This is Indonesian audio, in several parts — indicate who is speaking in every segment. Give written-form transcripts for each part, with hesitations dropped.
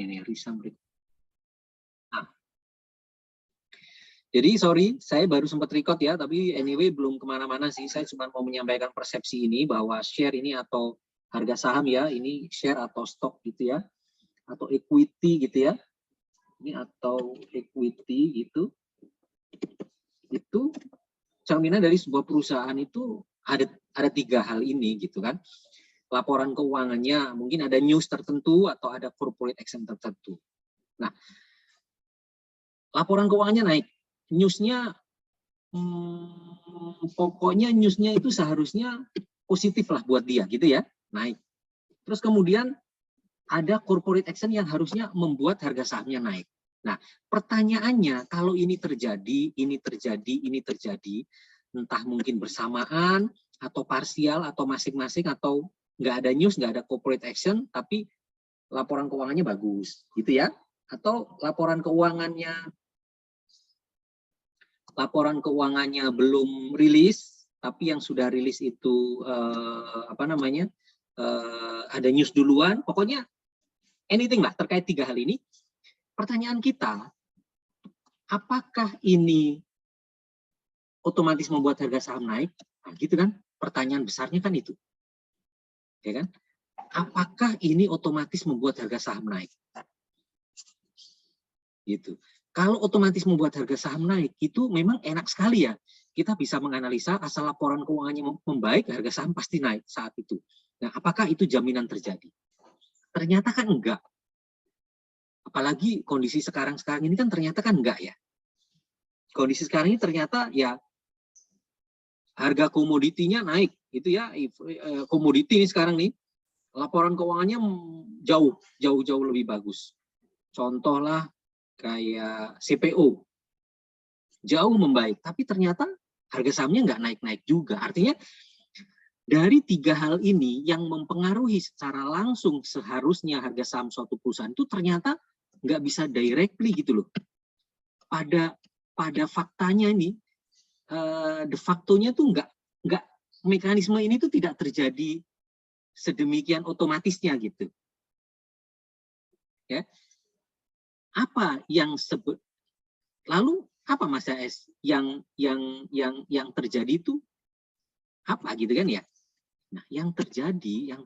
Speaker 1: Ini Risa berikut. Nah, jadi sorry, saya baru sempat record ya, tapi anyway belum kemana-mana sih. Saya cuma mau menyampaikan persepsi ini bahwa share ini atau harga saham ya, ini share atau stok gitu ya, atau equity gitu ya, ini atau equity gitu, itu cerminan dari sebuah perusahaan itu ada tiga hal ini gitu kan. Laporan keuangannya, mungkin ada news tertentu atau ada corporate action tertentu. Nah, laporan keuangannya naik, newsnya pokoknya newsnya itu seharusnya positif lah buat dia gitu ya, naik. Terus kemudian ada corporate action yang harusnya membuat harga sahamnya naik. Nah, pertanyaannya kalau ini terjadi, entah mungkin bersamaan atau parsial atau masing-masing atau nggak ada news, nggak ada corporate action, tapi laporan keuangannya bagus, gitu ya? Atau laporan keuangannya belum rilis, tapi yang sudah rilis itu ada news duluan. Pokoknya anything lah terkait tiga hal ini. Pertanyaan kita, apakah ini otomatis membuat harga saham naik? Nah, gitu kan? Pertanyaan besarnya kan itu, ya kan? Apakah ini otomatis membuat harga saham naik? Gitu. Kalau otomatis membuat harga saham naik, itu memang enak sekali ya. Kita bisa menganalisa asal laporan keuangannya membaik, harga saham pasti naik saat itu. Nah, apakah itu jaminan terjadi? Ternyata kan enggak. Apalagi kondisi sekarang ini kan ternyata kan enggak ya. Kondisi sekarang ini ternyata ya harga komoditinya naik, gitu ya. Komoditi ini sekarang nih, laporan keuangannya jauh lebih bagus. Contohlah kayak CPO, jauh membaik, tapi ternyata harga sahamnya nggak naik-naik juga. Artinya dari tiga hal ini yang mempengaruhi secara langsung seharusnya harga saham suatu perusahaan itu ternyata nggak bisa directly gitu loh. Pada faktanya ini, de facto-nya tuh nggak mekanisme ini tuh tidak terjadi sedemikian otomatisnya gitu. Ya. Apa yang lalu apa Mas AS yang terjadi itu apa gitu kan ya? Nah, yang terjadi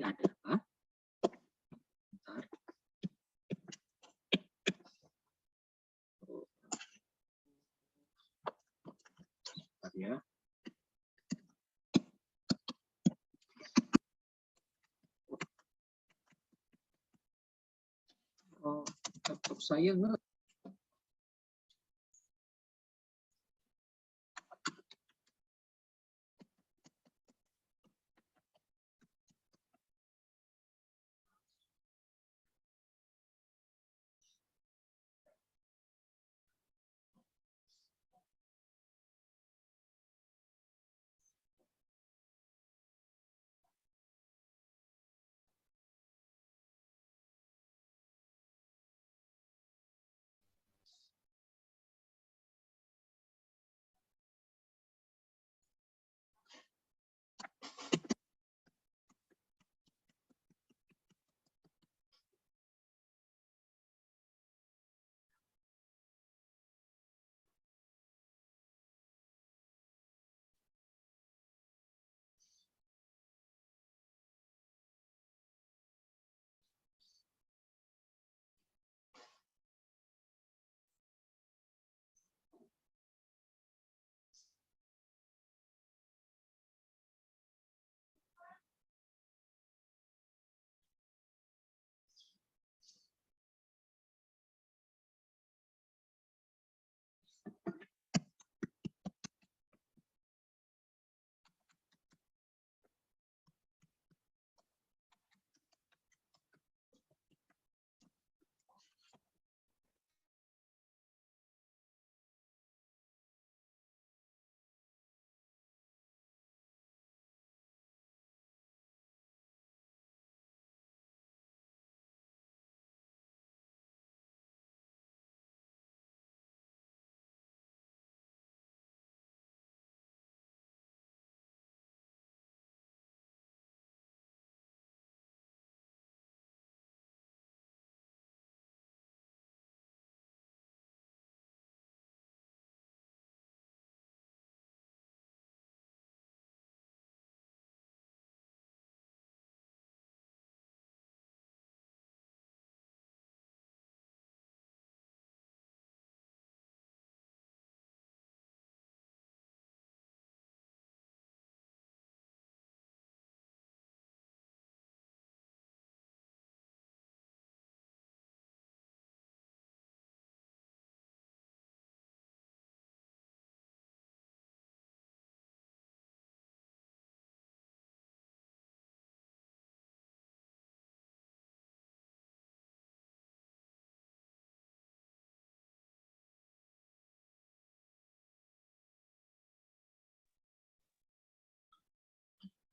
Speaker 1: adalah ya. Oh, laptop saya nggak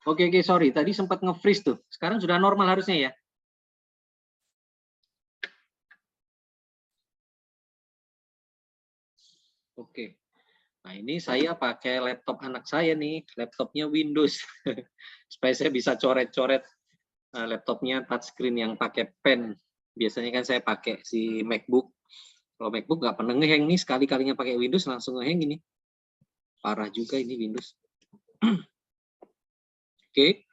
Speaker 1: Oke, sorry. Tadi sempat nge-freeze tuh. Sekarang sudah normal harusnya ya. Oke. Nah, ini saya pakai laptop anak saya nih. Laptopnya Windows. Supaya saya bisa coret-coret. Laptopnya touchscreen yang pakai pen. Biasanya kan saya pakai si MacBook. Kalau MacBook nggak pernah ngehang nih. Sekali-kalinya pakai Windows langsung ngehang ini. Parah juga ini Windows. Oke.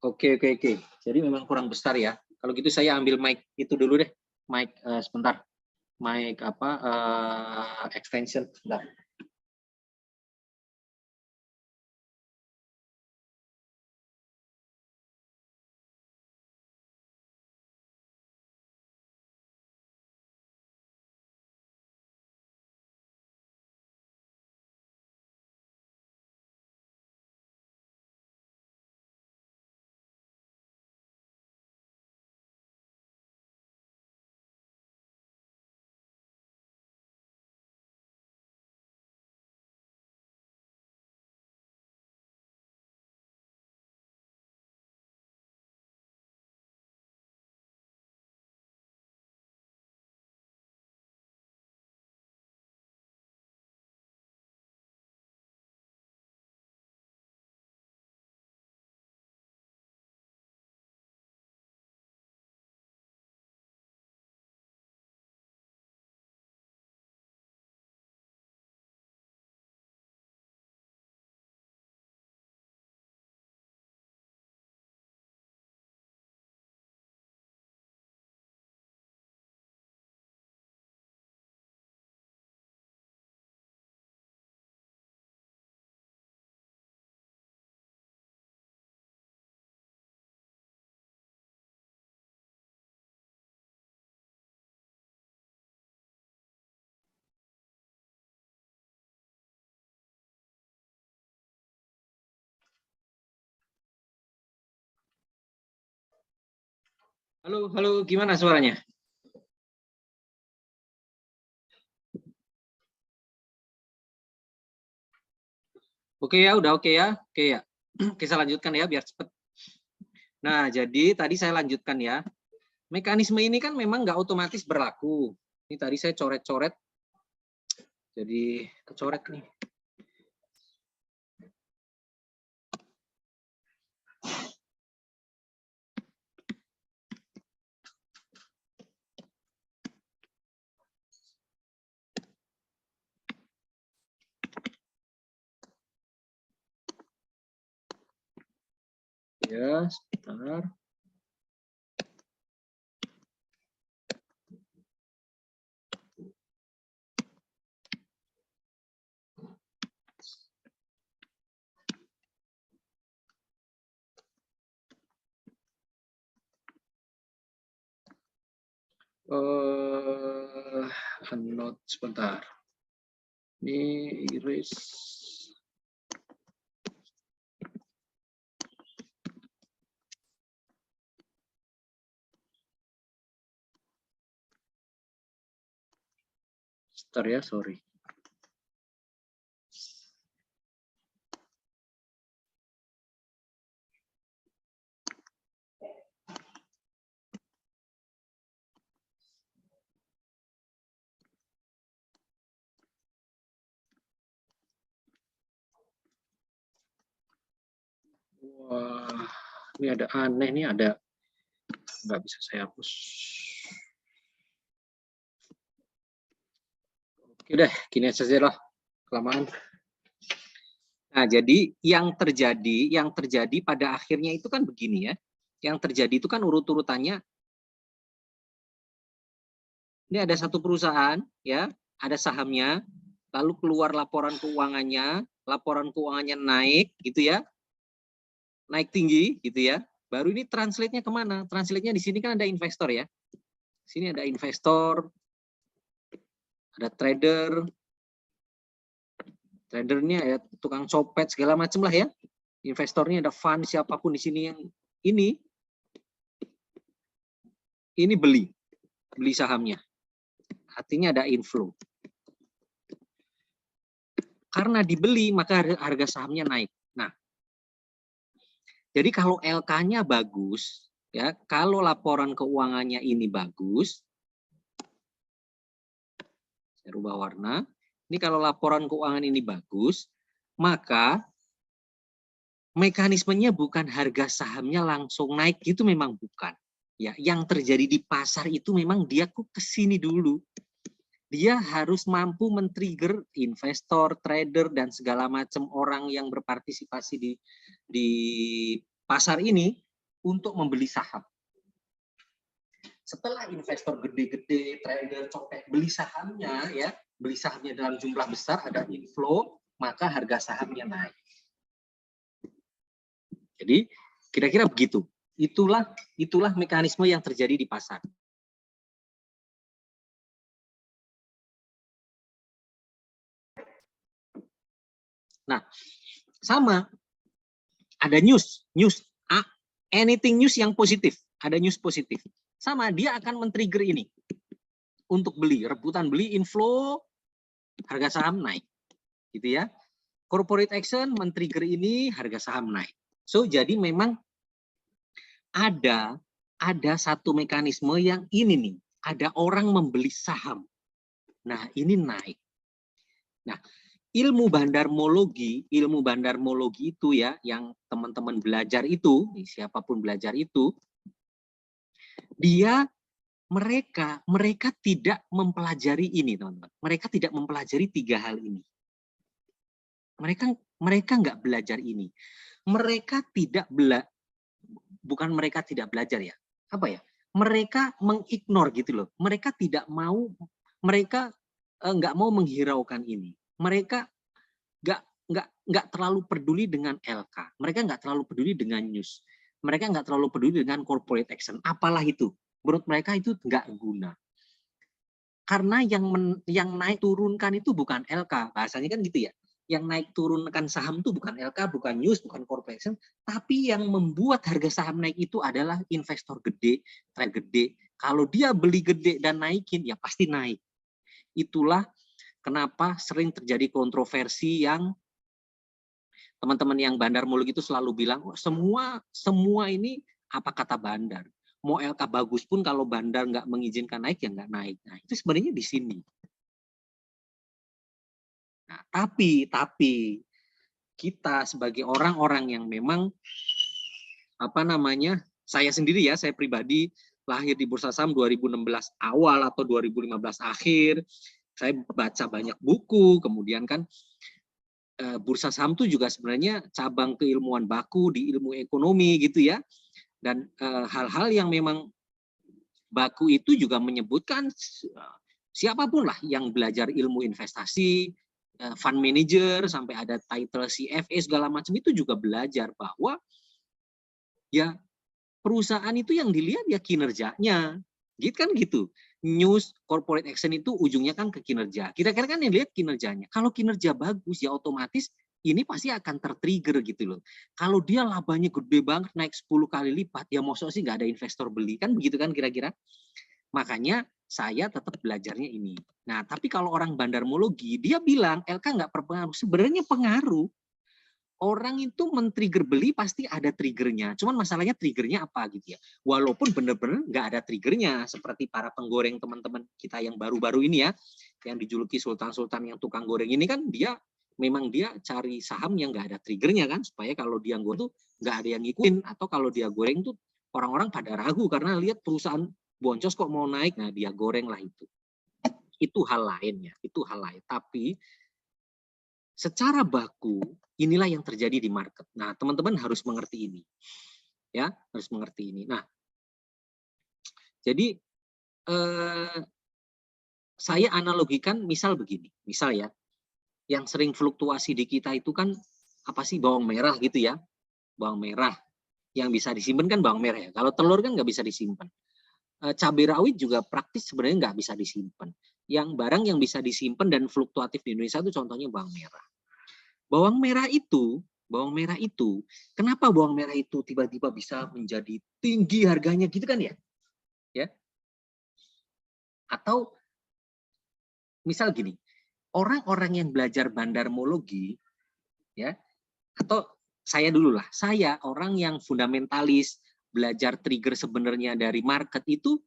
Speaker 1: Oke. Jadi memang kurang besar ya. Kalau gitu saya ambil mic itu dulu deh. Mic sebentar. Mic apa extension. Sebentar. Halo, gimana suaranya? Oke ya, udah oke ya? Oke ya. Oke, saya lanjutkan ya biar cepet. Nah, jadi tadi saya lanjutkan ya. Mekanisme ini kan memang nggak otomatis berlaku. Ini tadi saya coret-coret. Jadi kecoret nih. Ya, sebentar. Note sebentar. Ini erase. Sebentar ya, sorry. Wah, ini ada aneh nih, ada nggak bisa saya hapus. Oke deh, gini saja lah, kelamaan. Nah, jadi yang terjadi pada akhirnya itu kan begini ya. Yang terjadi itu kan urut-urutannya. Ini ada satu perusahaan ya, ada sahamnya, lalu keluar laporan keuangannya naik gitu ya. Naik tinggi gitu ya. Baru ini translate-nya kemana? Translate-nya di sini kan ada investor ya. Sini ada investor, ada trader. Tradernya ya tukang copet segala macam lah ya. Investornya ada fund siapapun di sini yang ini beli sahamnya. Artinya ada inflow. karena dibeli maka harga sahamnya naik. Nah, jadi kalau LK-nya bagus, ya, kalau laporan keuangannya ini bagus, saya rubah warna. Ini kalau laporan keuangan ini bagus, maka mekanismenya bukan harga sahamnya langsung naik, itu memang bukan. Ya, yang terjadi di pasar itu memang dia kok kesini dulu. Dia harus mampu men-trigger investor, trader, dan segala macam orang yang berpartisipasi di pasar ini untuk membeli saham. Setelah investor gede-gede, trader, copet beli sahamnya, ya, beli sahamnya dalam jumlah besar, ada inflow, maka harga sahamnya naik. Jadi kira-kira begitu. Itulah mekanisme yang terjadi di pasar. Nah, sama ada news, anything news yang positif, ada news positif. Sama, dia akan men-trigger ini untuk beli, rebutan beli, inflow, harga saham naik, gitu ya. Corporate action men-trigger ini, harga saham naik. So, jadi memang ada satu mekanisme yang ini nih, ada orang membeli saham. Nah, ini naik. Nah, ilmu bandarmologi itu ya, yang teman-teman belajar itu, siapapun belajar itu, mereka tidak mempelajari ini, teman-teman. Mereka tidak mempelajari 3 hal ini. Mereka nggak belajar ini. Bukan mereka tidak belajar ya. Apa ya? Mereka mengignore gitu loh. Mereka nggak mau menghiraukan ini. Mereka nggak terlalu peduli dengan LK. Mereka nggak terlalu peduli dengan news. Mereka nggak terlalu peduli dengan corporate action. Apalah itu. Menurut mereka itu nggak guna. Karena yang naik turunkan itu bukan LK. Bahasanya kan gitu ya. Yang naik turunkan saham itu bukan LK, bukan news, bukan corporate action. Tapi yang membuat harga saham naik itu adalah investor gede, trade gede. Kalau dia beli gede dan naikin, ya pasti naik. Itulah kenapa sering terjadi kontroversi yang teman-teman yang bandarmologi itu selalu bilang, oh, semua ini apa kata bandar. Mau LK bagus pun kalau bandar nggak mengizinkan naik, ya nggak naik. Nah, itu sebenarnya di sini. Nah, tapi kita sebagai orang-orang yang memang saya sendiri ya, saya pribadi lahir di Bursa Saham 2016 awal atau 2015 akhir. Saya baca banyak buku, kemudian kan Bursa Saham itu juga sebenarnya cabang keilmuan baku di ilmu ekonomi gitu ya. Dan hal-hal yang memang baku itu juga menyebutkan siapapun lah yang belajar ilmu investasi, fund manager, sampai ada title CFA segala macam itu juga belajar bahwa ya perusahaan itu yang dilihat ya kinerjanya, gitu kan gitu. News, corporate action itu ujungnya kan ke kinerja. Kira-kira kan yang lihat kinerjanya. Kalau kinerja bagus ya otomatis ini pasti akan tertrigger gitu loh. Kalau dia labanya gede banget naik 10 kali lipat, ya mosok sih nggak ada investor beli, kan begitu kan kira-kira. Makanya saya tetap belajarnya ini. Nah, tapi kalau orang bandarmologi, dia bilang LK nggak berpengaruh. Sebenarnya pengaruh. Orang itu men-trigger beli pasti ada triggernya. Cuman masalahnya triggernya apa gitu ya. Walaupun benar-benar nggak ada triggernya. Seperti para penggoreng teman-teman kita yang baru-baru ini ya. Yang dijuluki sultan-sultan yang tukang goreng ini kan memang dia cari saham yang nggak ada triggernya kan. Supaya kalau dia goreng tuh nggak ada yang ngikutin. Atau kalau dia goreng tuh orang-orang pada ragu karena lihat perusahaan boncos kok mau naik. Nah dia goreng lah itu. Itu hal lain ya. Itu hal lain. Tapi secara baku, inilah yang terjadi di market. Nah, teman-teman harus mengerti ini. Ya, harus mengerti ini. Nah, jadi saya analogikan misal begini. Misal ya, yang sering fluktuasi di kita itu kan apa sih, bawang merah gitu ya. Bawang merah. Yang bisa disimpan kan bawang merah ya. Kalau telur kan nggak bisa disimpan. Cabai rawit juga praktis sebenarnya nggak bisa disimpan. Yang barang yang bisa disimpan dan fluktuatif di Indonesia itu contohnya bawang merah. Bawang merah itu, kenapa bawang merah itu tiba-tiba bisa menjadi tinggi harganya gitu kan ya? Ya. Atau misal gini, orang-orang yang belajar bandarmologi, ya, atau saya dulu lah, saya orang yang fundamentalis, belajar trigger sebenarnya dari market itu,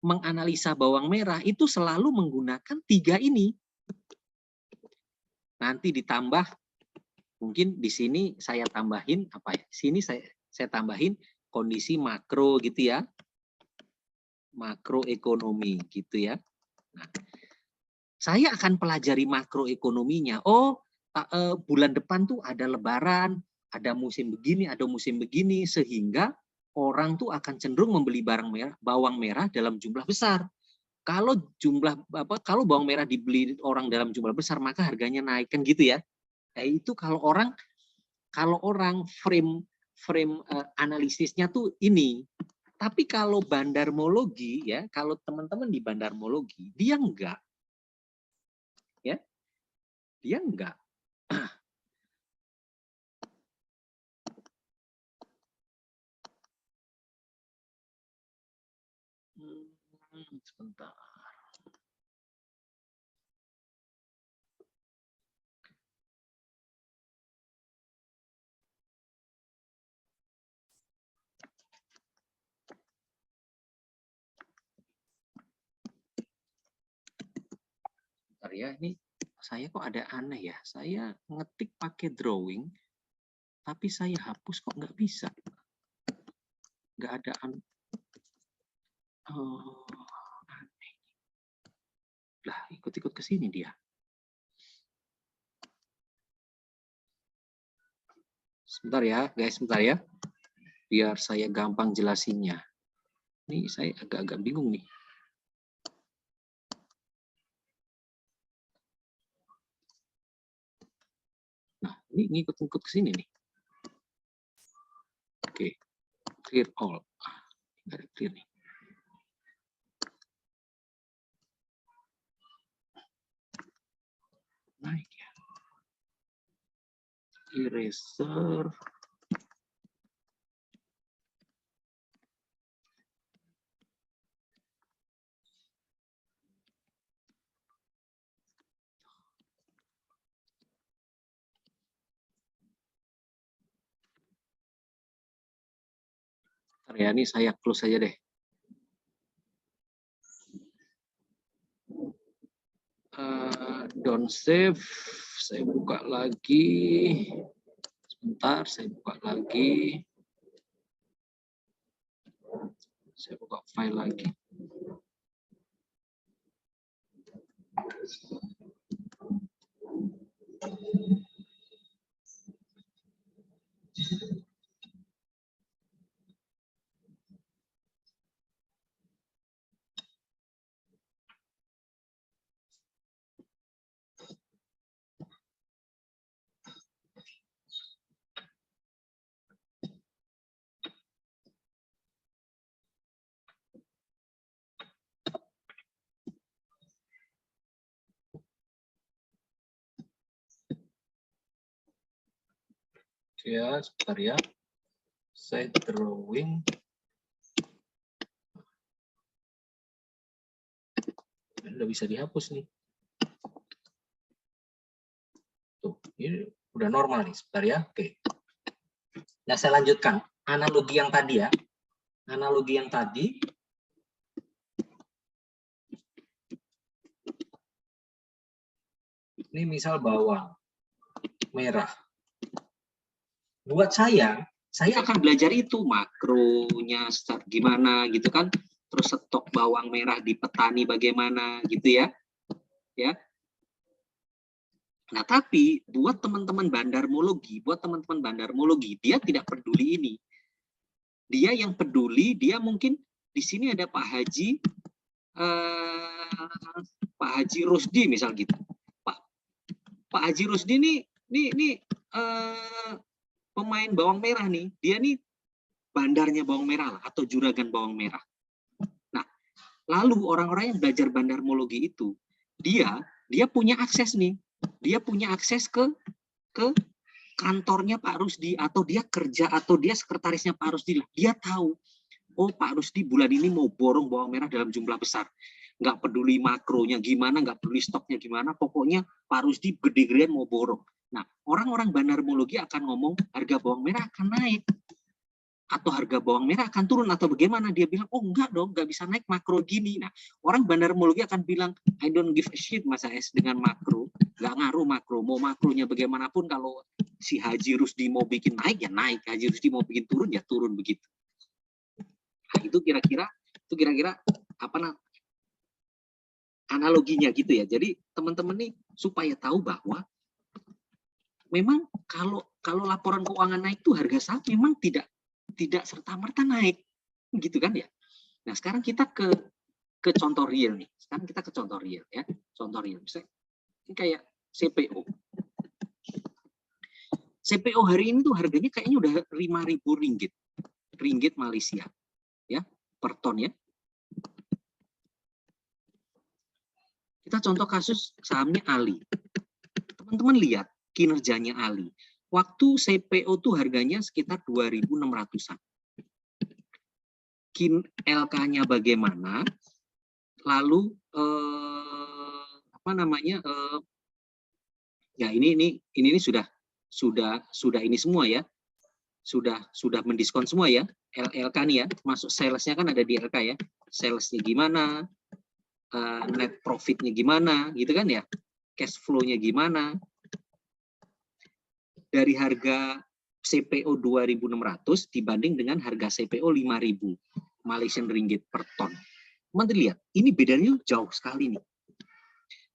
Speaker 1: menganalisa bawang merah itu selalu menggunakan 3 ini. Nanti ditambah, mungkin di sini saya tambahin apa ya? Sini saya tambahin kondisi makro gitu ya, makroekonomi gitu ya. Nah, saya akan pelajari makroekonominya. Oh, bulan depan tuh ada Lebaran, ada musim begini, ada musim begini, sehingga orang tuh akan cenderung membeli bawang merah dalam jumlah besar. Kalau kalau bawang merah dibeli orang dalam jumlah besar, maka harganya naik, kan gitu ya. Nah, itu kalau orang frame analisisnya tuh ini. Tapi kalau bandarmologi ya, kalau teman-teman di bandarmologi, dia enggak. Ya. Dia enggak. Sebentar. Bentar ya, ini saya kok ada aneh ya. Saya ngetik pakai drawing, tapi saya hapus kok nggak bisa. Nggak ada oh, aneh. Lah, ikut-ikut ke sini dia. Sebentar ya, guys, sebentar ya. Biar saya gampang jelasinnya. Ini saya agak-agak bingung nih. Nah, ini ngikut-ngikut ke sini nih. Oke, clear all. Nggak ada clear nih. Naik ya. Eraser. Bentar ya, ini saya close aja deh. Don't save. Saya buka lagi. Sebentar, saya buka lagi. Saya buka file lagi. Ya, sebentar ya. Saya drawing. Udah bisa dihapus nih. Tuh, ini udah normal nih, sebentar ya. Oke. Nah, saya lanjutkan. Analogi yang tadi ya. Analogi yang tadi. Ini misal bawang merah. Buat saya akan belajar itu makronya gimana gitu kan, terus stok bawang merah di petani bagaimana gitu ya, ya. Nah tapi buat teman-teman bandarmologi, dia tidak peduli ini. Dia yang peduli, dia mungkin di sini ada Pak Haji Rusdi misal gitu. Pak Haji Rusdi ini pemain bawang merah nih, dia nih bandarnya bawang merah lah, atau juragan bawang merah. Nah, lalu orang-orang yang belajar bandarmologi itu, dia punya akses nih, dia punya akses ke kantornya Pak Rusdi, atau dia kerja, atau dia sekretarisnya Pak Rusdi. Dia tahu, oh Pak Rusdi bulan ini mau borong bawang merah dalam jumlah besar. nggak peduli makronya gimana, nggak peduli stoknya gimana, pokoknya Pak Rusdi gede-gedean mau borong. Nah, orang-orang bandarmologi akan ngomong harga bawang merah akan naik, atau harga bawang merah akan turun, atau bagaimana. Dia bilang, oh enggak dong, nggak bisa naik makro gini. Nah, orang bandarmologi akan bilang, I don't give a shit Mas AS dengan makro, nggak ngaruh makro, mau makronya bagaimanapun, kalau si Haji Rusdi mau bikin naik, ya naik, Haji Rusdi mau bikin turun, ya turun, begitu. Nah, itu kira-kira apa analoginya gitu ya. Jadi teman-teman nih supaya tahu bahwa memang kalau laporan keuangan naik tuh harga saham memang tidak serta-merta naik, gitu kan ya. Nah, sekarang kita ke contoh real nih. Sekarang kita ke contoh real ya. Contoh real. Misalnya ini kayak CPO. CPO hari ini tuh harganya kayaknya udah 5.000 ringgit. Ringgit Malaysia ya, per ton ya. Kita contoh kasus sahamnya Ali. Teman-teman lihat kinerjanya Ali. Waktu CPO tuh harganya sekitar 2.600-an. LK-nya bagaimana? Lalu ya ini sudah ini semua ya. Sudah mendiskon semua ya. LK nih ya, masuk salesnya kan ada di LK ya. Salesnya gimana? Net profitnya gimana? Gitu kan ya. Cash flow-nya gimana? Dari harga CPO 2.600 dibanding dengan harga CPO 5.000 Malaysian ringgit per ton. Teman-teman lihat, ini bedanya jauh sekali nih.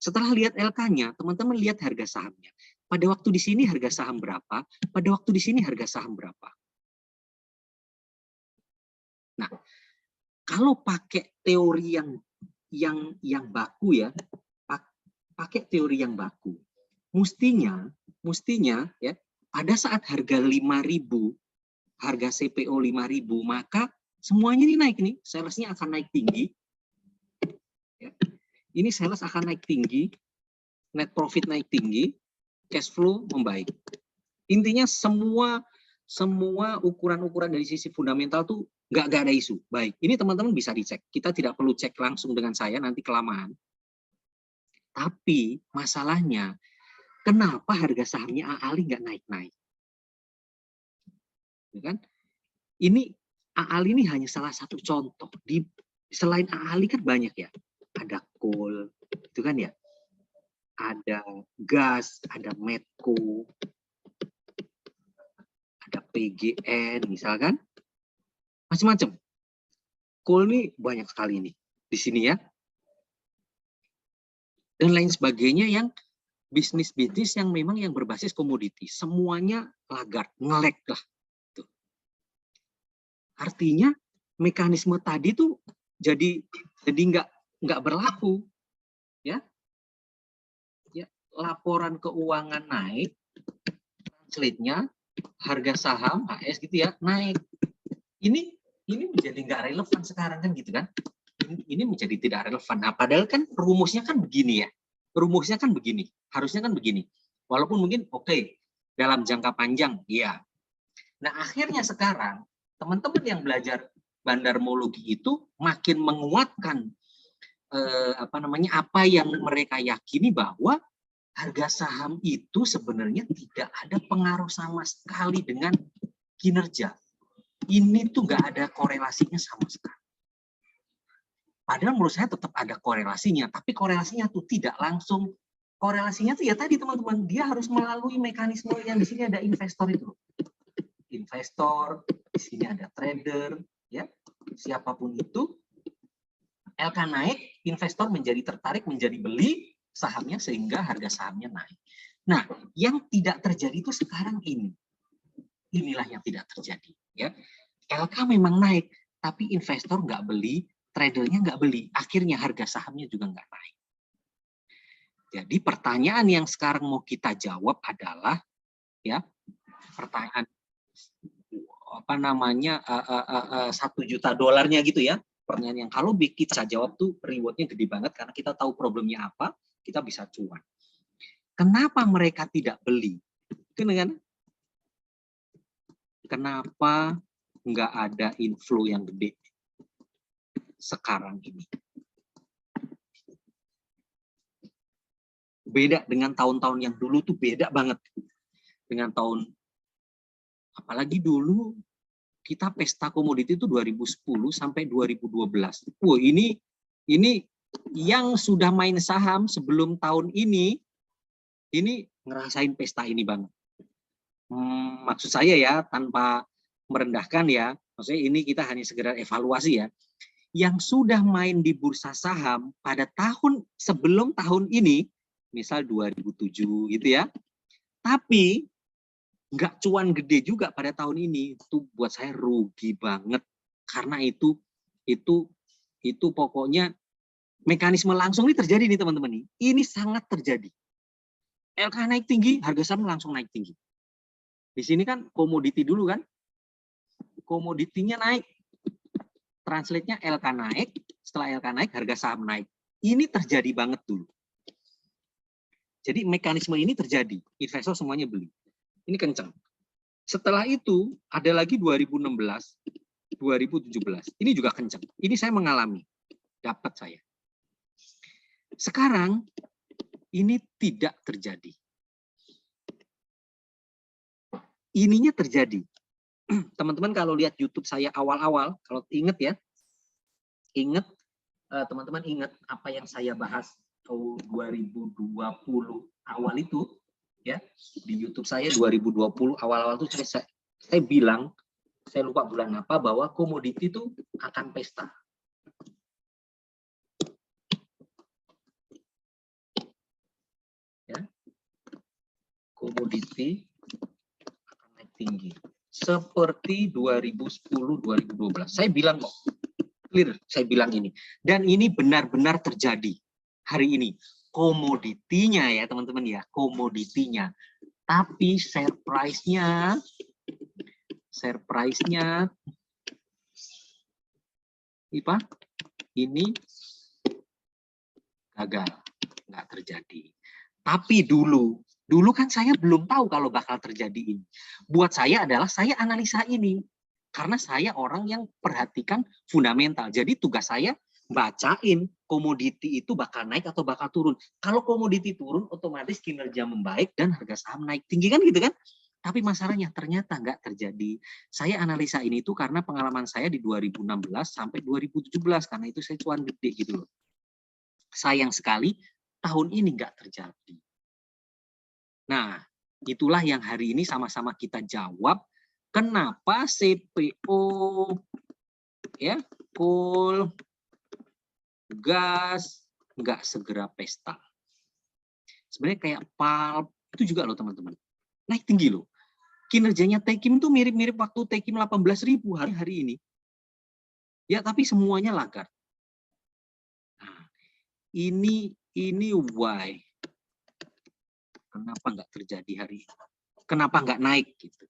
Speaker 1: Setelah lihat LK-nya, teman-teman lihat harga sahamnya. Pada waktu di sini harga saham berapa? Pada waktu di sini harga saham berapa? Nah, kalau pakai teori yang baku ya, pakai teori yang baku, mestinya ya, pada saat harga 5.000, harga CPO 5.000, maka semuanya ini naik nih, salesnya akan naik tinggi. Ya. Ini sales akan naik tinggi, net profit naik tinggi, cash flow membaik. Intinya semua ukuran-ukuran dari sisi fundamental tuh nggak ada isu. Baik, ini teman-teman bisa dicek. Kita tidak perlu cek langsung dengan saya, nanti kelamaan. Tapi masalahnya, kenapa harga sahamnya Ali nggak naik-naik? Kan? Ini Ali ini hanya salah satu contoh. Selain Ali kan banyak ya. Ada coal, itu kan ya. Ada gas, ada Medco, ada PGN, misalkan. Macam-macam. Coal ini banyak sekali nih di sini ya. Dan lain sebagainya yang bisnis-bisnis yang memang yang berbasis komoditi. Semuanya laggard, ngelek lah. Artinya mekanisme tadi tuh jadi nggak berlaku ya. Laporan keuangan naik, translate-nya harga saham HS gitu ya naik. Ini menjadi nggak relevan sekarang kan gitu kan. Ini menjadi tidak relevan. Nah, padahal kan rumusnya kan begini ya. Rumusnya kan begini, harusnya kan begini. Walaupun mungkin oke, dalam jangka panjang ya. Nah, akhirnya sekarang teman-teman yang belajar bandarmologi itu makin menguatkan apa yang mereka yakini, bahwa harga saham itu sebenarnya tidak ada pengaruh sama sekali dengan kinerja. Ini tuh nggak ada korelasinya sama sekali. Padahal menurut saya tetap ada korelasinya, tapi korelasinya tuh tidak langsung. Korelasinya tuh ya tadi teman-teman, dia harus melalui mekanisme yang di sini ada investor itu. Investor, di sini ada trader, ya, siapapun itu, LK naik, investor menjadi tertarik menjadi beli sahamnya sehingga harga sahamnya naik. Nah, yang tidak terjadi itu sekarang ini. Inilah yang tidak terjadi. Ya, LK memang naik, tapi investor nggak beli, tradernya nggak beli. Akhirnya harga sahamnya juga nggak naik. Jadi pertanyaan yang sekarang mau kita jawab adalah, ya, pertanyaan apa namanya $1 juta gitu ya. Pertanyaan yang kalau kita jawab tuh rewardnya gede banget karena kita tahu problemnya apa, kita bisa cuan. Kenapa mereka tidak beli? Kenapa nggak ada inflow yang gede sekarang ini? Beda dengan tahun-tahun yang dulu tuh beda banget. Dengan tahun, apalagi dulu kita pesta komoditi itu 2010 sampai 2012. Wah, ini yang sudah main saham sebelum tahun ini ngerasain pesta ini banget. Maksud saya ya, tanpa merendahkan ya, maksudnya ini kita hanya sekedar evaluasi ya. Yang sudah main di bursa saham pada tahun sebelum tahun ini, misal 2007 gitu ya, tapi nggak cuan gede juga pada tahun ini, itu buat saya rugi banget. Karena itu pokoknya mekanisme langsung ini terjadi nih teman-teman nih. Ini sangat terjadi. LK naik tinggi, harga saham langsung naik tinggi. Di sini kan komoditi dulu kan, komoditinya naik, translate-nya LK naik, setelah LK naik harga saham naik. Ini terjadi banget dulu. Jadi mekanisme ini terjadi, investor semuanya beli. Ini kencang. Setelah itu ada lagi 2016, 2017. Ini juga kencang. Ini saya mengalami, dapat saya. Sekarang ini tidak terjadi. Ininya terjadi. Teman-teman kalau lihat YouTube saya awal-awal, kalau ingat ya, teman-teman ingat apa yang saya bahas tahun 2020 awal itu, ya, di YouTube saya 2020 awal-awal itu saya bilang, saya lupa bulan apa, bahwa komoditi itu akan pesta. Ya, komoditi akan naik tinggi seperti 2010-2012. Saya bilang kok, clear, saya bilang ini, dan ini benar-benar terjadi hari ini. Komoditinya ya teman-teman ya, komoditinya. Tapi share price-nya ini gagal, nggak terjadi. Tapi dulu kan saya belum tahu kalau bakal terjadi ini. Buat saya adalah saya analisa ini karena saya orang yang perhatikan fundamental. Jadi tugas saya bacain komoditi itu bakal naik atau bakal turun. Kalau komoditi turun, otomatis kinerja membaik dan harga saham naik tinggi kan gitu kan. Tapi masalahnya ternyata nggak terjadi. Saya analisa ini tuh karena pengalaman saya di 2016 sampai 2017. Karena itu saya cuan gede gitu loh. Sayang sekali tahun ini nggak terjadi. Nah, itulah yang hari ini sama-sama kita jawab. Kenapa CPO, ya, coal, gas nggak segera pesta. Sebenarnya kayak pulp itu juga loh teman-teman, naik tinggi loh. Kinerjanya Tekim itu mirip-mirip waktu Tekim 18.000 hari ini. Ya tapi semuanya lagar. Nah, ini why. Kenapa nggak terjadi hari ini? Kenapa nggak naik gitu?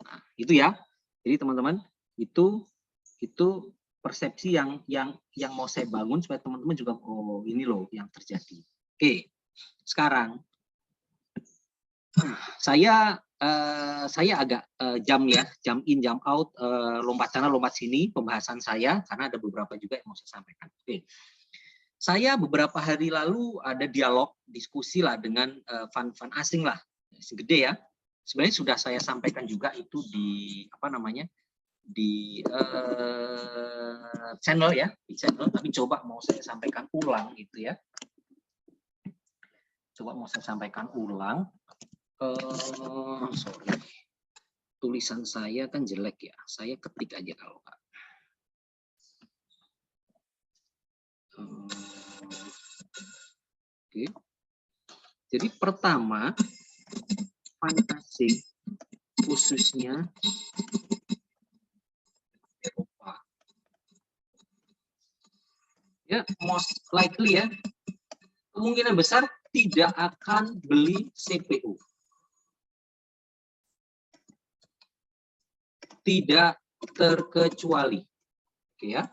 Speaker 1: Nah, itu ya. Jadi teman-teman itu persepsi yang mau saya bangun supaya teman-teman juga oh ini loh yang terjadi. Oke, sekarang saya agak jam in jam out, lompat sana lompat sini pembahasan saya karena ada beberapa juga yang mau saya sampaikan. Oke, saya beberapa hari lalu ada dialog diskusi lah dengan fund asing lah, segede ya. Sebenarnya sudah saya sampaikan juga itu di apa namanya di channel ya, di channel, tapi coba mau saya sampaikan ulang gitu ya. Coba mau saya sampaikan ulang. Sorry, tulisan saya kan jelek ya, saya ketik aja kalau nggak. Oke. Jadi pertama, fantasi khususnya Eropa. Ya, most likely ya, kemungkinan besar tidak akan beli CPO. Tidak terkecuali. Oke ya.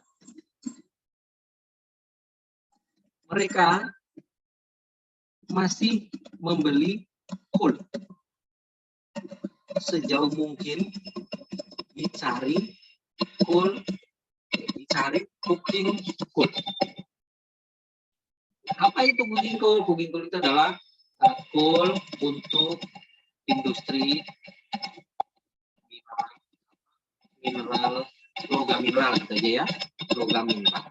Speaker 1: Mereka masih membeli coal. Sejauh mungkin dicari coal, dicari coking coal. Apa itu coking coal? Coking coal itu adalah coal untuk industri mineral, logam mineral gitu aja ya, logam mineral.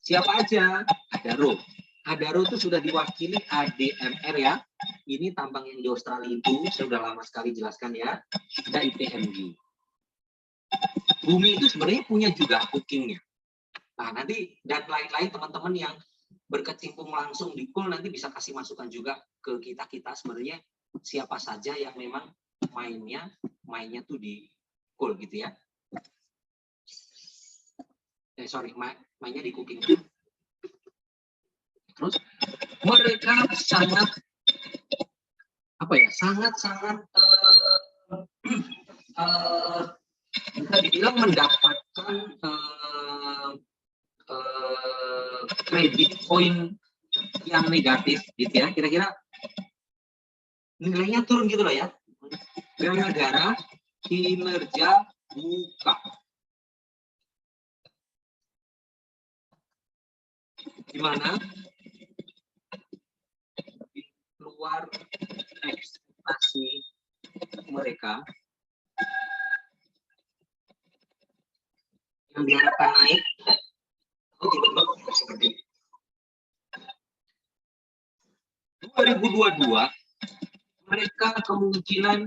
Speaker 1: Siapa aja? Adaro. Adaro itu sudah diwakili ADMR ya. Ini tambang yang di Australia itu sudah lama sekali jelaskan ya. Ada IPMG. Bumi itu sebenarnya punya juga cookingnya. Nah nanti dan lain-lain teman-teman yang berkecimpung langsung di coal nanti bisa kasih masukan juga ke kita sebenarnya siapa saja yang memang mainnya tuh di coal gitu ya. Mainnya di cooking. Terus mereka sangat bisa dibilang mendapatkan kredit poin yang negatif gitu ya, kira-kira nilainya turun gitu loh ya, gara-gara kinerja buka. Gimana? Keluar ekspektasi mereka yang diharapkan naik, tiba-tiba seperti 2022 mereka kemungkinan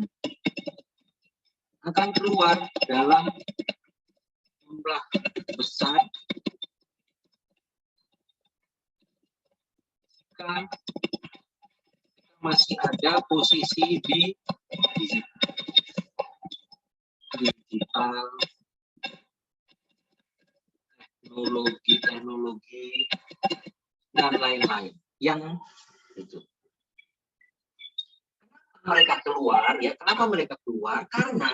Speaker 1: akan keluar dalam jumlah besar jika masih ada posisi di digital, teknologi dan lain-lain yang itu. Mereka keluar ya, kenapa mereka keluar? Karena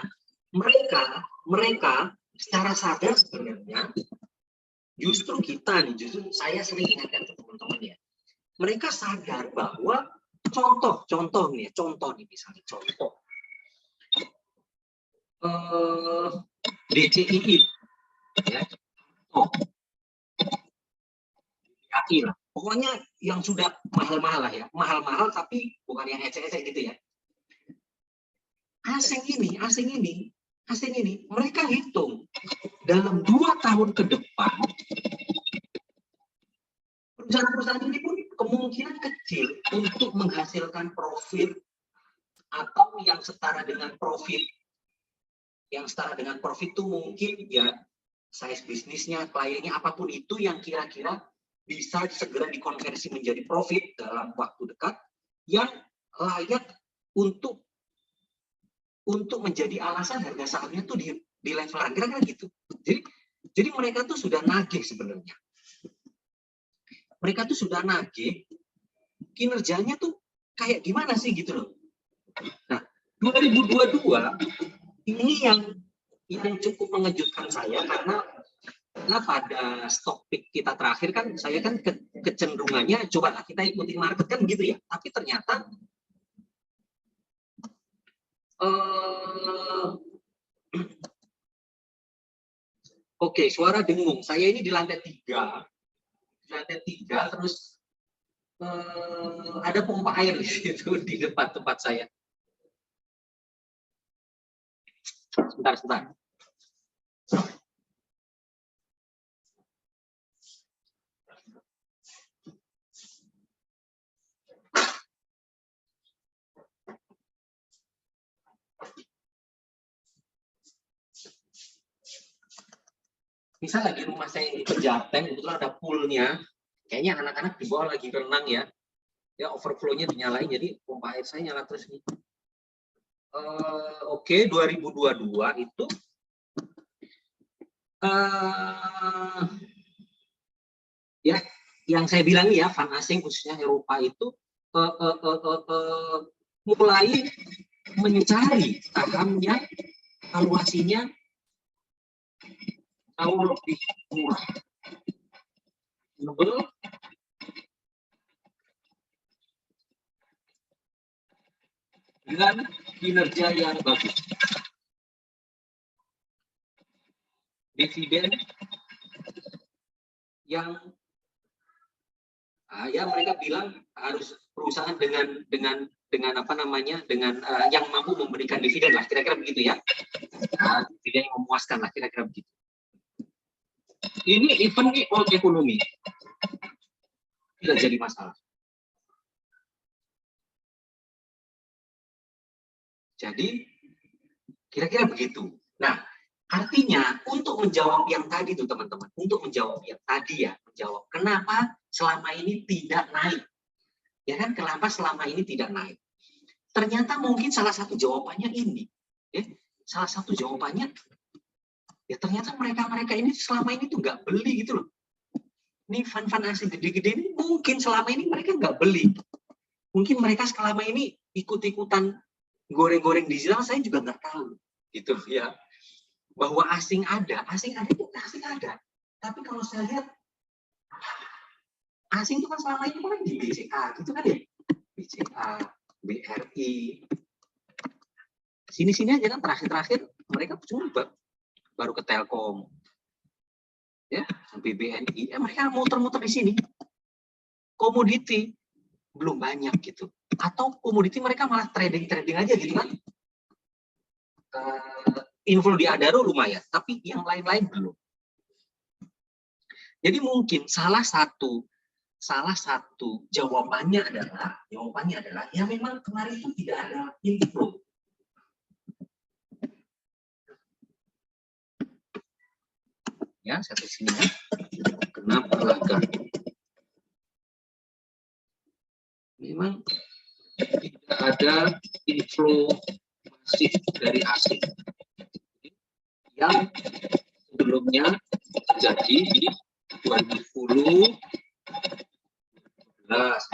Speaker 1: mereka secara sadar sebenarnya justru saya sering ingatkan ke teman-teman ya, mereka sadar bahwa contoh nih misalnya DCII ya, lah. Pokoknya yang sudah mahal-mahal lah ya, mahal-mahal tapi bukan yang ecek-ecek gitu ya. Asing ini mereka hitung dalam 2 tahun ke depan perusahaan-perusahaan ini pun kemungkinan kecil untuk menghasilkan profit atau yang setara dengan profit. Yang setara dengan profit itu mungkin ya size bisnisnya, kliennya, apapun itu yang kira-kira bisa segera dikonversi menjadi profit dalam waktu dekat yang layak untuk menjadi alasan harga sahamnya tuh di level kira-kira gitu. Jadi mereka tuh sudah nagih sebenarnya. Mereka tuh sudah nagih kinerjanya tuh kayak gimana sih gitu loh. Nah, 2022 ini yang cukup mengejutkan saya karena pada stock pick kita terakhir kan saya kan kecenderungannya cobalah kita ikuti market kan gitu ya. Tapi ternyata Oke, suara dengung. Saya ini di lantai 3. Di lantai 3 terus ada pompa air di situ di depan tempat saya. Sebentar. Misal lagi rumah saya di Pejaten, kebetulan ada poolnya. Kayaknya anak-anak di bawah lagi renang ya. Ya overflow-nya dinyalain, jadi pompa air saya nyala terus nih. Oke, 2022 itu ya yang saya bilang ya, fund asing khususnya Eropa itu mulai mencari saham yang valuasinya jauh lebih murah, dengan kinerja yang bagus. Dividen yang Ya mereka bilang harus perusahaan dengan apa namanya, dengan yang mampu memberikan dividen lah, kira-kira begitu ya. Dividen yang memuaskan lah, kira-kira begitu. Ini event nih old ekonomi, tidak jadi masalah. Jadi kira-kira begitu. Nah, artinya untuk menjawab yang tadi tuh teman-teman, untuk menjawab yang tadi ya, menjawab kenapa selama ini tidak naik. Ya kan, kenapa selama ini tidak naik? Ternyata mungkin salah satu jawabannya ini. Ya, salah satu jawabannya, ya ternyata mereka ini selama ini tuh nggak beli gitu loh. Ini fund-fund asing gede-gede ini mungkin selama ini mereka nggak beli. Mungkin mereka selama ini ikut-ikutan goreng-goreng digital, saya juga nggak tahu. Gitu ya. Bahwa asing ada itu asing ada. Tapi kalau saya lihat, asing itu kan selama ini kan di BCA, gitu kan ya? BCA, BRI. Sini-sini aja kan terakhir-terakhir mereka coba baru ke Telkom. Ya, BBNI. Mereka muter-muter di sini. Komoditi belum banyak gitu. Atau komoditi mereka malah trading aja gitu kan. Inflow di Adaro lumayan, tapi yang lain-lain belum. Jadi mungkin salah satu jawabannya adalah ya memang kemarin itu tidak ada inflow. Ya, satu sini. Kenapa laga? Memang tidak ada inflow masif dari asing yang sebelumnya terjadi di 2010,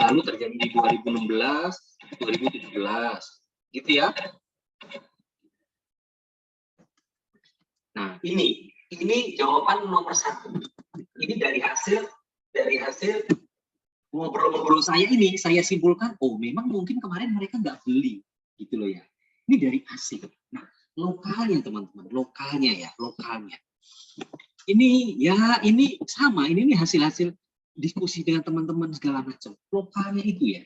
Speaker 1: lalu terjadi di 2016, 2017, gitu ya. Nah, ini jawaban nomor 1. Ini dari hasil ngobrol-ngobrol saya ini, saya simpulkan, oh memang mungkin kemarin mereka nggak beli, gitu loh ya. Ini dari hasil. Nah, lokalnya teman-teman, lokalnya. Ini sama, ini hasil-hasil diskusi dengan teman-teman segala macam. Lokalnya itu ya,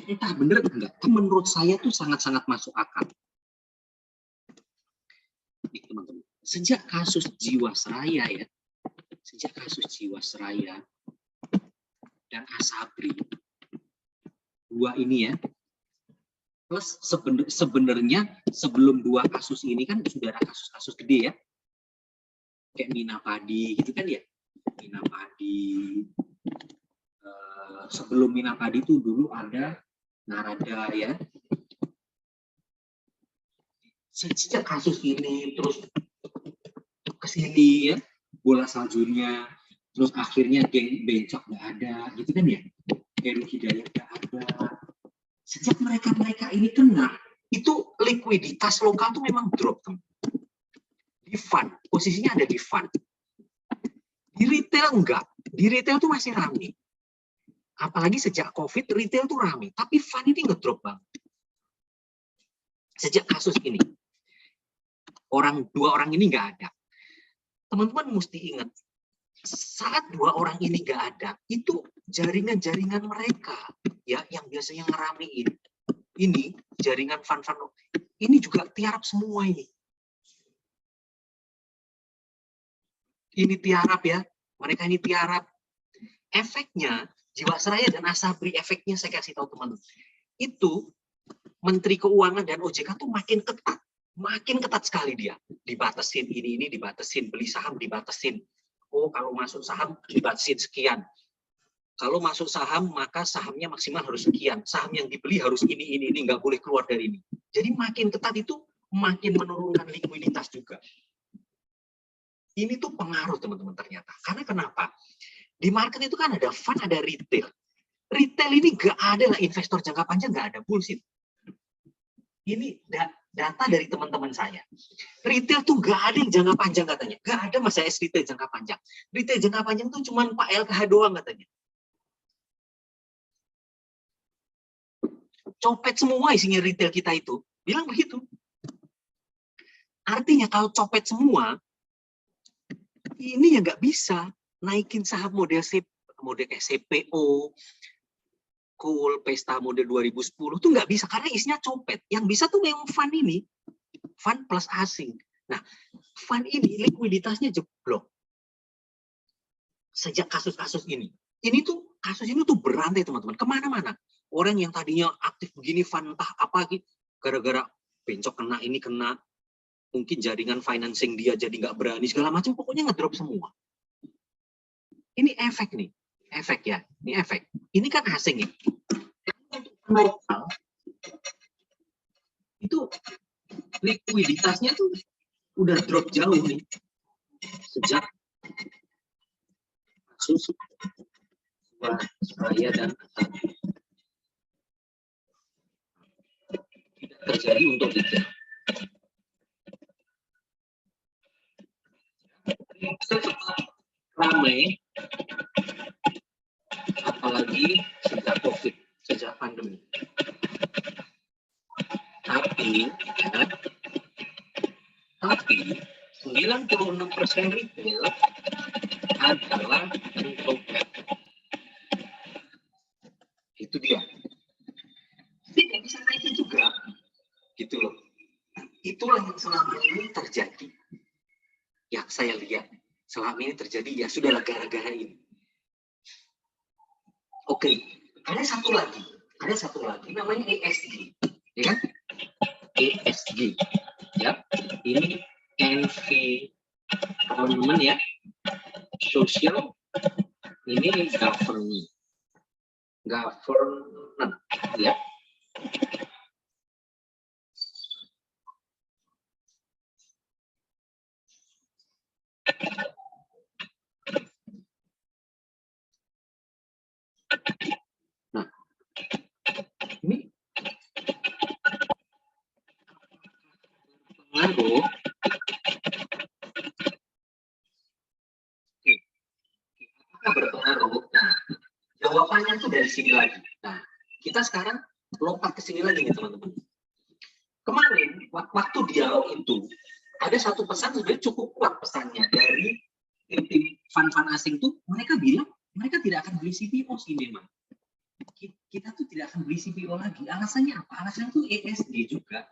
Speaker 1: entah bener enggak, menurut saya tuh sangat-sangat masuk akal. Nih teman-teman, sejak kasus Jiwasraya ya, dan Asabri, dua ini ya, plus sebenarnya sebelum dua kasus ini kan sudah ada kasus-kasus gede ya, kayak Mina Padi gitu kan ya, Mina Padi. Sebelum Mina Padi itu dulu ada Narada ya. Sejak kasus ini terus kesini ya, bola saljunya, terus akhirnya geng bencok nggak ada, gitu kan ya, Heru Hidayat nggak ada. Sejak mereka ini kena, itu likuiditas lokal tuh memang drop, teman. Di fund, posisinya ada di fund. Di retail enggak, di retail tuh masih rame. Apalagi sejak COVID, retail tuh rame, tapi fund ini ngedrop banget. Sejak kasus ini, dua orang ini nggak ada. Teman-teman mesti ingat, saat dua orang ini nggak ada, itu jaringan-jaringan mereka ya yang biasanya ngeramein ini jaringan fund ini juga tiarap semua ini. Ini tiarap ya, mereka ini tiarap. Efeknya Jiwasraya dan Asabri, efeknya saya kasih tahu teman-teman. Itu Menteri Keuangan dan OJK tuh makin ketat sekali dia. Dibatasin ini dibatasin, beli saham dibatasin. Oh, kalau masuk saham dibatasin sekian. Kalau masuk saham, maka sahamnya maksimal harus sekian. Saham yang dibeli harus ini, nggak boleh keluar dari ini. Jadi makin ketat itu, makin menurunkan likuiditas juga. Ini tuh pengaruh teman-teman ternyata. Karena kenapa? Di market itu kan ada fund, ada retail. Retail ini nggak ada lah, investor jangka panjang nggak ada, bullshit. Ini data dari teman-teman saya. Retail tuh nggak ada yang jangka panjang katanya. Nggak ada Mas AS retail jangka panjang. Retail jangka panjang tuh cuma Pak LKH doang katanya. Copet semua isinya retail kita itu. Bilang begitu. Artinya kalau copet semua, ini ya nggak bisa naikin saham model mode kayak CPO, Cool, Pesta mode 2010 tuh nggak bisa karena isinya copet. Yang bisa tuh memang fund ini, fund plus asing. Nah, fund ini likuiditasnya jeblok sejak kasus-kasus ini. Kasus ini tuh berantai teman-teman, kemana-mana. Orang yang tadinya aktif begini, fund entah apa gitu, gara-gara bencok kena, ini kena, mungkin jaringan financing dia jadi nggak berani, segala macam, pokoknya ngedrop semua. Ini efek nih, efek ya, ini efek. Ini kan asing ya. Lokal, itu likuiditasnya tuh udah drop jauh nih, sejak kasus Suraya dan Asari. Tidak terjadi untuk itu. Ramai, apalagi sejak COVID, sejak pandemi. Tapi 96% retail adalah introvert. Itu dia. Tidak bisa naik juga, gitu loh. Itulah yang selama ini terjadi. Yang saya lihat selama ini terjadi, ya sudahlah gara-gara ini. Oke, ada satu lagi namanya ESG, ya kan? ESG, ya, ini environment ya, social, ini governance, ya. Nah, ini pengaruh. Apakah berpengaruh? Nah, jawabannya itu dari sini lagi. Nah, kita sekarang lompat ke sini lagi nih teman-teman. Kemarin waktu dialog itu ada satu pesan sebenarnya cukup kuat pesannya dari tim fund asing tuh, mereka bilang mereka tidak akan beli CPO sih memang. Kita tuh tidak akan beli CPO lagi. Alasannya apa? Alasannya tuh ESG juga.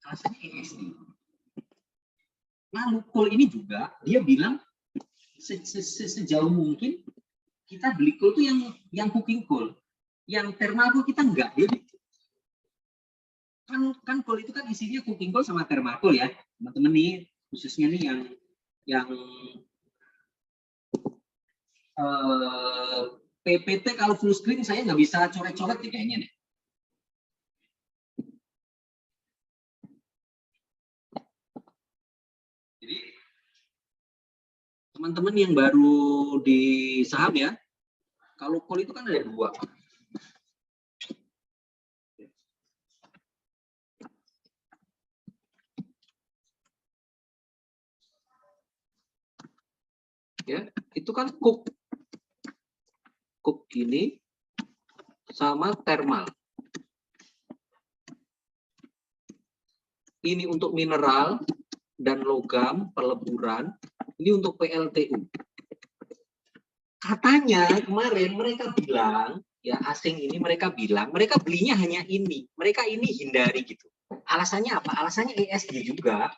Speaker 1: Alasannya ESG. Lalu coal ini juga dia bilang sejauh mungkin kita beli coal tuh yang cooking coal, yang thermal coal kita enggak. Dia kan coal itu kan isinya cooking coal sama thermal coal ya, teman-teman nih, khususnya nih yang PPT kalau full screen saya nggak bisa coret-coret nih kayaknya nih. Jadi teman-teman yang baru di saham ya, kalau call itu kan ada dua. Ya, itu kan cook ini sama thermal. Ini untuk mineral dan logam, peleburan. Ini untuk PLTU. Katanya kemarin mereka bilang, ya asing ini mereka bilang, mereka belinya hanya ini. Mereka ini hindari gitu. Alasannya apa? Alasannya ESG juga.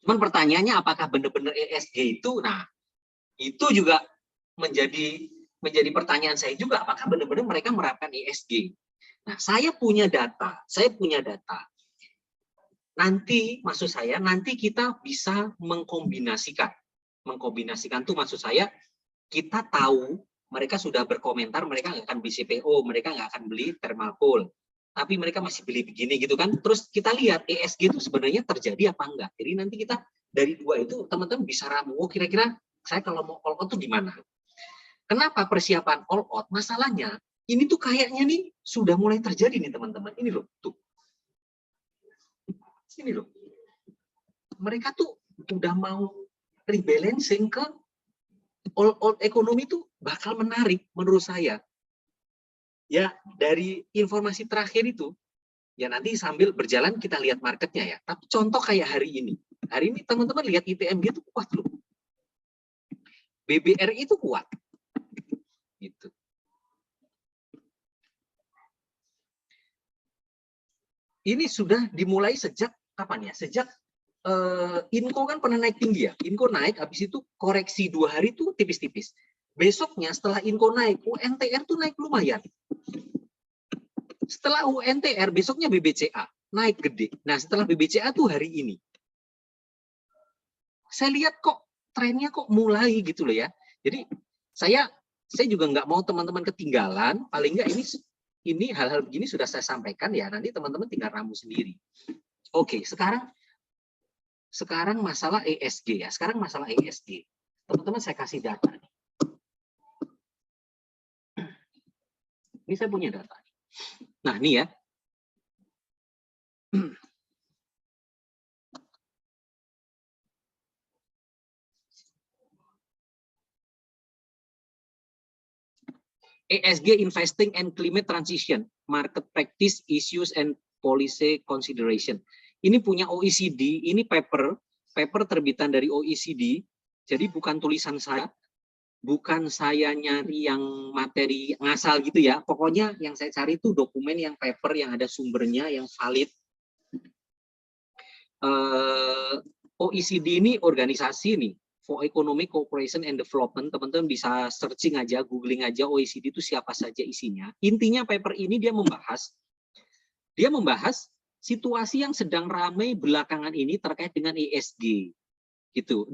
Speaker 1: Cuman pertanyaannya apakah benar-benar ESG itu? Nah, itu juga menjadi pertanyaan saya juga. Apakah benar-benar mereka menerapkan ESG? Nah, saya punya data. Nanti, maksud saya, nanti kita bisa mengkombinasikan. Mengkombinasikan tuh maksud saya, kita tahu mereka sudah berkomentar, mereka nggak akan beli CPO, mereka nggak akan beli thermal coal. Tapi mereka masih beli begini gitu kan. Terus kita lihat ESG itu sebenarnya terjadi apa enggak. Jadi nanti kita dari dua itu teman-teman bisa ramu, oh kira-kira saya kalau mau all out tuh di mana. Kenapa persiapan all out? Masalahnya ini tuh kayaknya nih sudah mulai terjadi nih teman-teman. Ini loh, tuh. Ini loh. Mereka tuh udah mau rebalancing ke all out ekonomi tuh bakal menarik menurut saya. Ya, dari informasi terakhir itu, ya nanti sambil berjalan kita lihat marketnya ya. Tapi contoh kayak hari ini teman-teman lihat ITMG itu kuat loh. BBRI itu kuat. Gitu. Ini sudah dimulai sejak kapan ya? Sejak Inco kan pernah naik tinggi ya. Inco naik, habis itu koreksi 2 hari itu tipis-tipis. Besoknya setelah Inco naik, UNTR tuh naik lumayan. Setelah UNTR, besoknya BBCA naik gede. Nah, setelah BBCA tuh hari ini. Saya lihat kok trennya kok mulai gitu loh ya. Jadi saya juga nggak mau teman-teman ketinggalan. Paling nggak ini hal-hal begini sudah saya sampaikan ya. Nanti teman-teman tinggal ramu sendiri. Oke, sekarang masalah ESG ya. Sekarang masalah ESG. Teman-teman saya kasih data nih. Ini saya punya data. Nah, ini ya. ESG Investing and Climate Transition, Market Practice, Issues and Policy Consideration. Ini punya OECD, ini paper terbitan dari OECD, jadi bukan tulisan saya, bukan saya nyari yang materi ngasal gitu ya, pokoknya yang saya cari itu dokumen yang paper, yang ada sumbernya, yang valid. OECD ini organisasi nih, for Economic Cooperation and Development, teman-teman bisa searching aja, googling aja OECD itu siapa saja isinya. Intinya paper ini dia membahas situasi yang sedang ramai belakangan ini terkait dengan ESG. Gitu.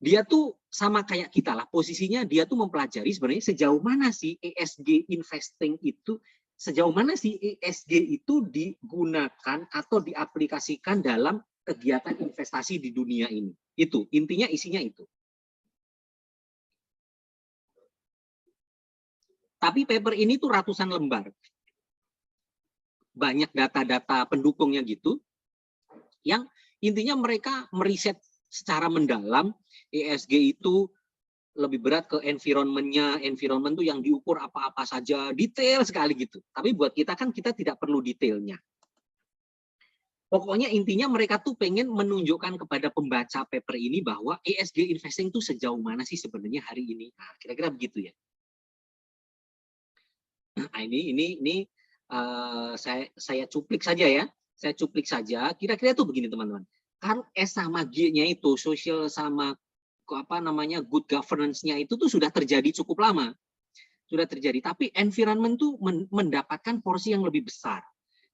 Speaker 1: Dia tuh sama kayak kita lah, posisinya dia tuh mempelajari sebenarnya sejauh mana sih ESG investing itu, sejauh mana sih ESG itu digunakan atau diaplikasikan dalam kegiatan investasi di dunia ini. Itu, intinya isinya itu. Tapi paper ini tuh ratusan lembar. Banyak data-data pendukungnya gitu, yang intinya mereka meriset secara mendalam ESG itu lebih berat ke environment-nya, environment tuh yang diukur apa-apa saja, detail sekali gitu. Tapi buat kita kan kita tidak perlu detailnya. Pokoknya intinya mereka tuh pengen menunjukkan kepada pembaca paper ini bahwa ESG investing tuh sejauh mana sih sebenarnya hari ini. Nah, kira-kira begitu ya. Nah, ini saya cuplik saja ya. Saya cuplik saja. Kira-kira tuh begini teman-teman. Kan S sama G-nya itu social sama good governance-nya itu tuh sudah terjadi cukup lama. Sudah terjadi, tapi environment tuh mendapatkan porsi yang lebih besar.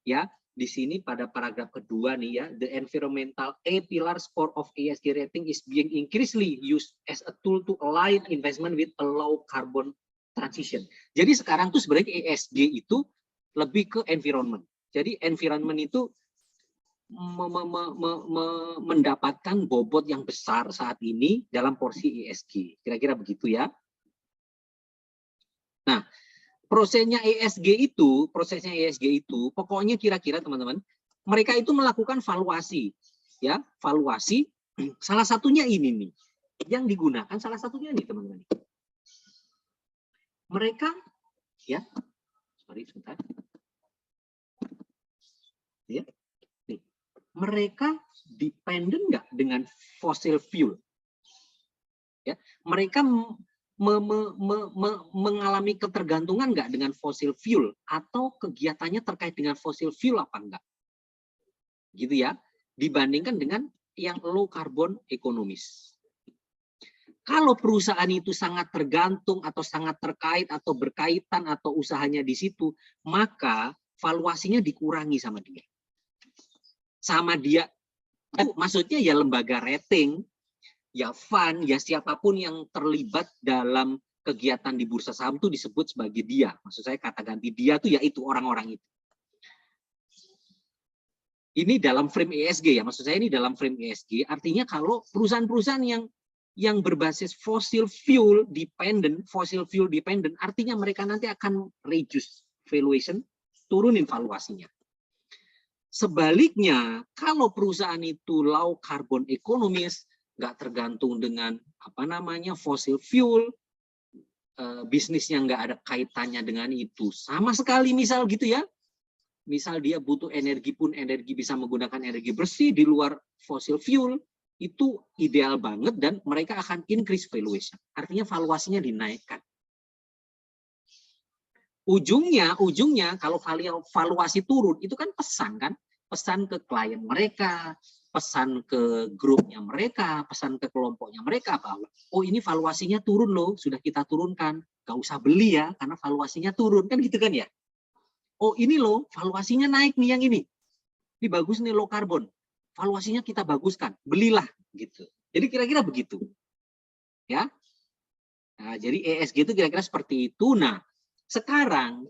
Speaker 1: Ya, di sini pada paragraf kedua nih ya, the environmental A pillar score of ESG rating is being increasingly used as a tool to align investment with a low carbon transition. Jadi sekarang tuh sebenarnya ESG itu lebih ke environment. Jadi environment itu mendapatkan bobot yang besar saat ini dalam porsi ESG. Kira-kira begitu ya. Nah, prosesnya ESG itu, pokoknya kira-kira teman-teman, mereka itu melakukan valuasi, ya, valuasi. Salah satunya ini nih, yang digunakan salah satunya nih teman-teman. Mereka, ya, sorry sebentar, ya, nih, mereka dependen nggak dengan fossil fuel, ya, mereka mengalami ketergantungan nggak dengan fossil fuel atau kegiatannya terkait dengan fossil fuel apa enggak, gitu ya, dibandingkan dengan yang low carbon ekonomis. Kalau perusahaan itu sangat tergantung atau sangat terkait atau berkaitan atau usahanya di situ, maka valuasinya dikurangi sama dia. Maksudnya ya lembaga rating, ya fund, ya siapapun yang terlibat dalam kegiatan di bursa saham itu disebut sebagai dia. Maksud saya kata ganti dia tuh yaitu orang-orang itu. Ini dalam frame ESG ya, maksud saya ini dalam frame ESG, artinya kalau perusahaan-perusahaan yang berbasis fossil fuel dependent, artinya mereka nanti akan reduce valuation, turunin valuasinya. Sebaliknya, kalau perusahaan itu low carbon economies, nggak tergantung dengan fossil fuel, bisnisnya nggak ada kaitannya dengan itu sama sekali, misal gitu ya, misal dia butuh energi pun energi bisa menggunakan energi bersih di luar fossil fuel, itu ideal banget dan mereka akan increase valuation. Artinya valuasinya dinaikkan. Ujungnya kalau valuasi turun itu kan pesan kan, pesan ke klien mereka, pesan ke grupnya mereka, pesan ke kelompoknya mereka bahwa oh ini valuasinya turun loh, sudah kita turunkan, gak usah beli ya karena valuasinya turun kan gitu kan ya. Oh ini loh valuasinya naik nih yang ini bagus nih low carbon, valuasinya kita baguskan, belilah gitu. Jadi kira-kira begitu, ya. Nah, jadi ESG itu kira-kira seperti itu. Nah, sekarang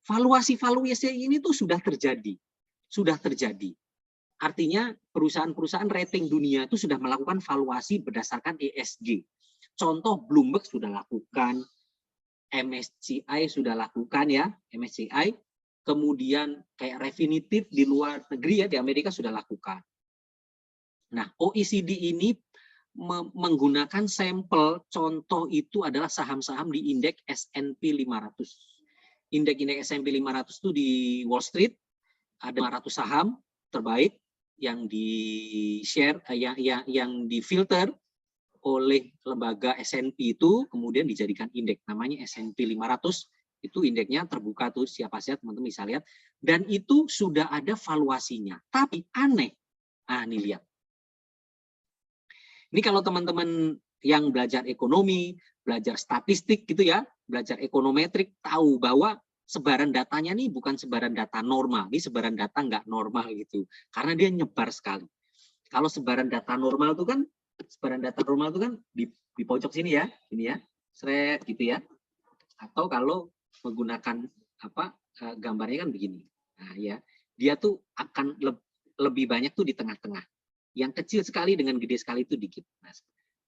Speaker 1: valuasi ini tuh sudah terjadi, Artinya perusahaan-perusahaan rating dunia itu sudah melakukan valuasi berdasarkan ESG. Contoh Bloomberg sudah lakukan, MSCI sudah lakukan ya, MSCI. Kemudian kayak Refinitiv di luar negeri ya, di Amerika sudah lakukan. Nah, OECD ini menggunakan sampel, contoh itu adalah saham-saham di indeks S&P 500. Indeks S&P 500 itu di Wall Street, ada 500 saham terbaik yang di-share, yang difilter oleh lembaga S&P itu, kemudian dijadikan indeks, namanya S&P 500. Itu indeksnya terbuka tuh, siapa saja teman-teman bisa lihat, dan itu sudah ada valuasinya. Tapi aneh, ini lihat. Ini kalau teman-teman yang belajar ekonomi, belajar statistik gitu ya, belajar ekonometrik, tahu bahwa sebaran datanya nih bukan sebaran data normal, ini sebaran data nggak normal gitu, karena dia nyebar sekali. Kalau sebaran data normal itu kan, di pojok sini ya, ini ya, seret gitu ya. Atau kalau menggunakan gambarnya kan begini. Nah ya, dia tuh akan lebih banyak tuh di tengah-tengah. Yang kecil sekali dengan gede sekali itu dikit. Nah,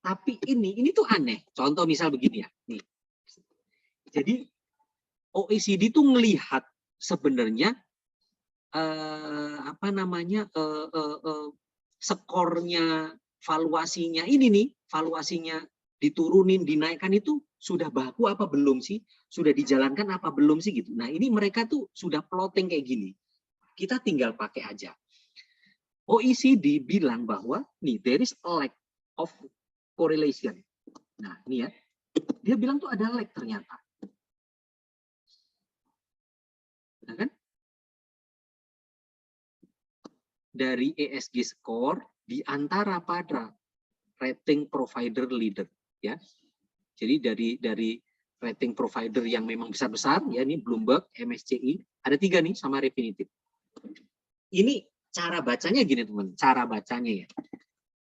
Speaker 1: tapi ini tuh aneh. Contoh misal begini ya. Nih. Jadi OECD tuh melihat sebenarnya skornya, valuasinya ini nih, valuasinya diturunin, dinaikkan itu sudah baku apa belum sih? Sudah dijalankan apa belum sih gitu. Nah, ini mereka tuh sudah plotting kayak gini. Kita tinggal pakai aja. OECD bilang bahwa nih there is a lack of correlation. Nah, ini ya. Dia bilang tuh ada lag ternyata. Nah, kan? Dari ESG score di antara pada rating provider leader ya. Jadi dari rating provider yang memang besar-besar ya, ini Bloomberg, MSCI, ada 3 nih sama Refinitiv. Ini cara bacanya gini teman, cara bacanya ya.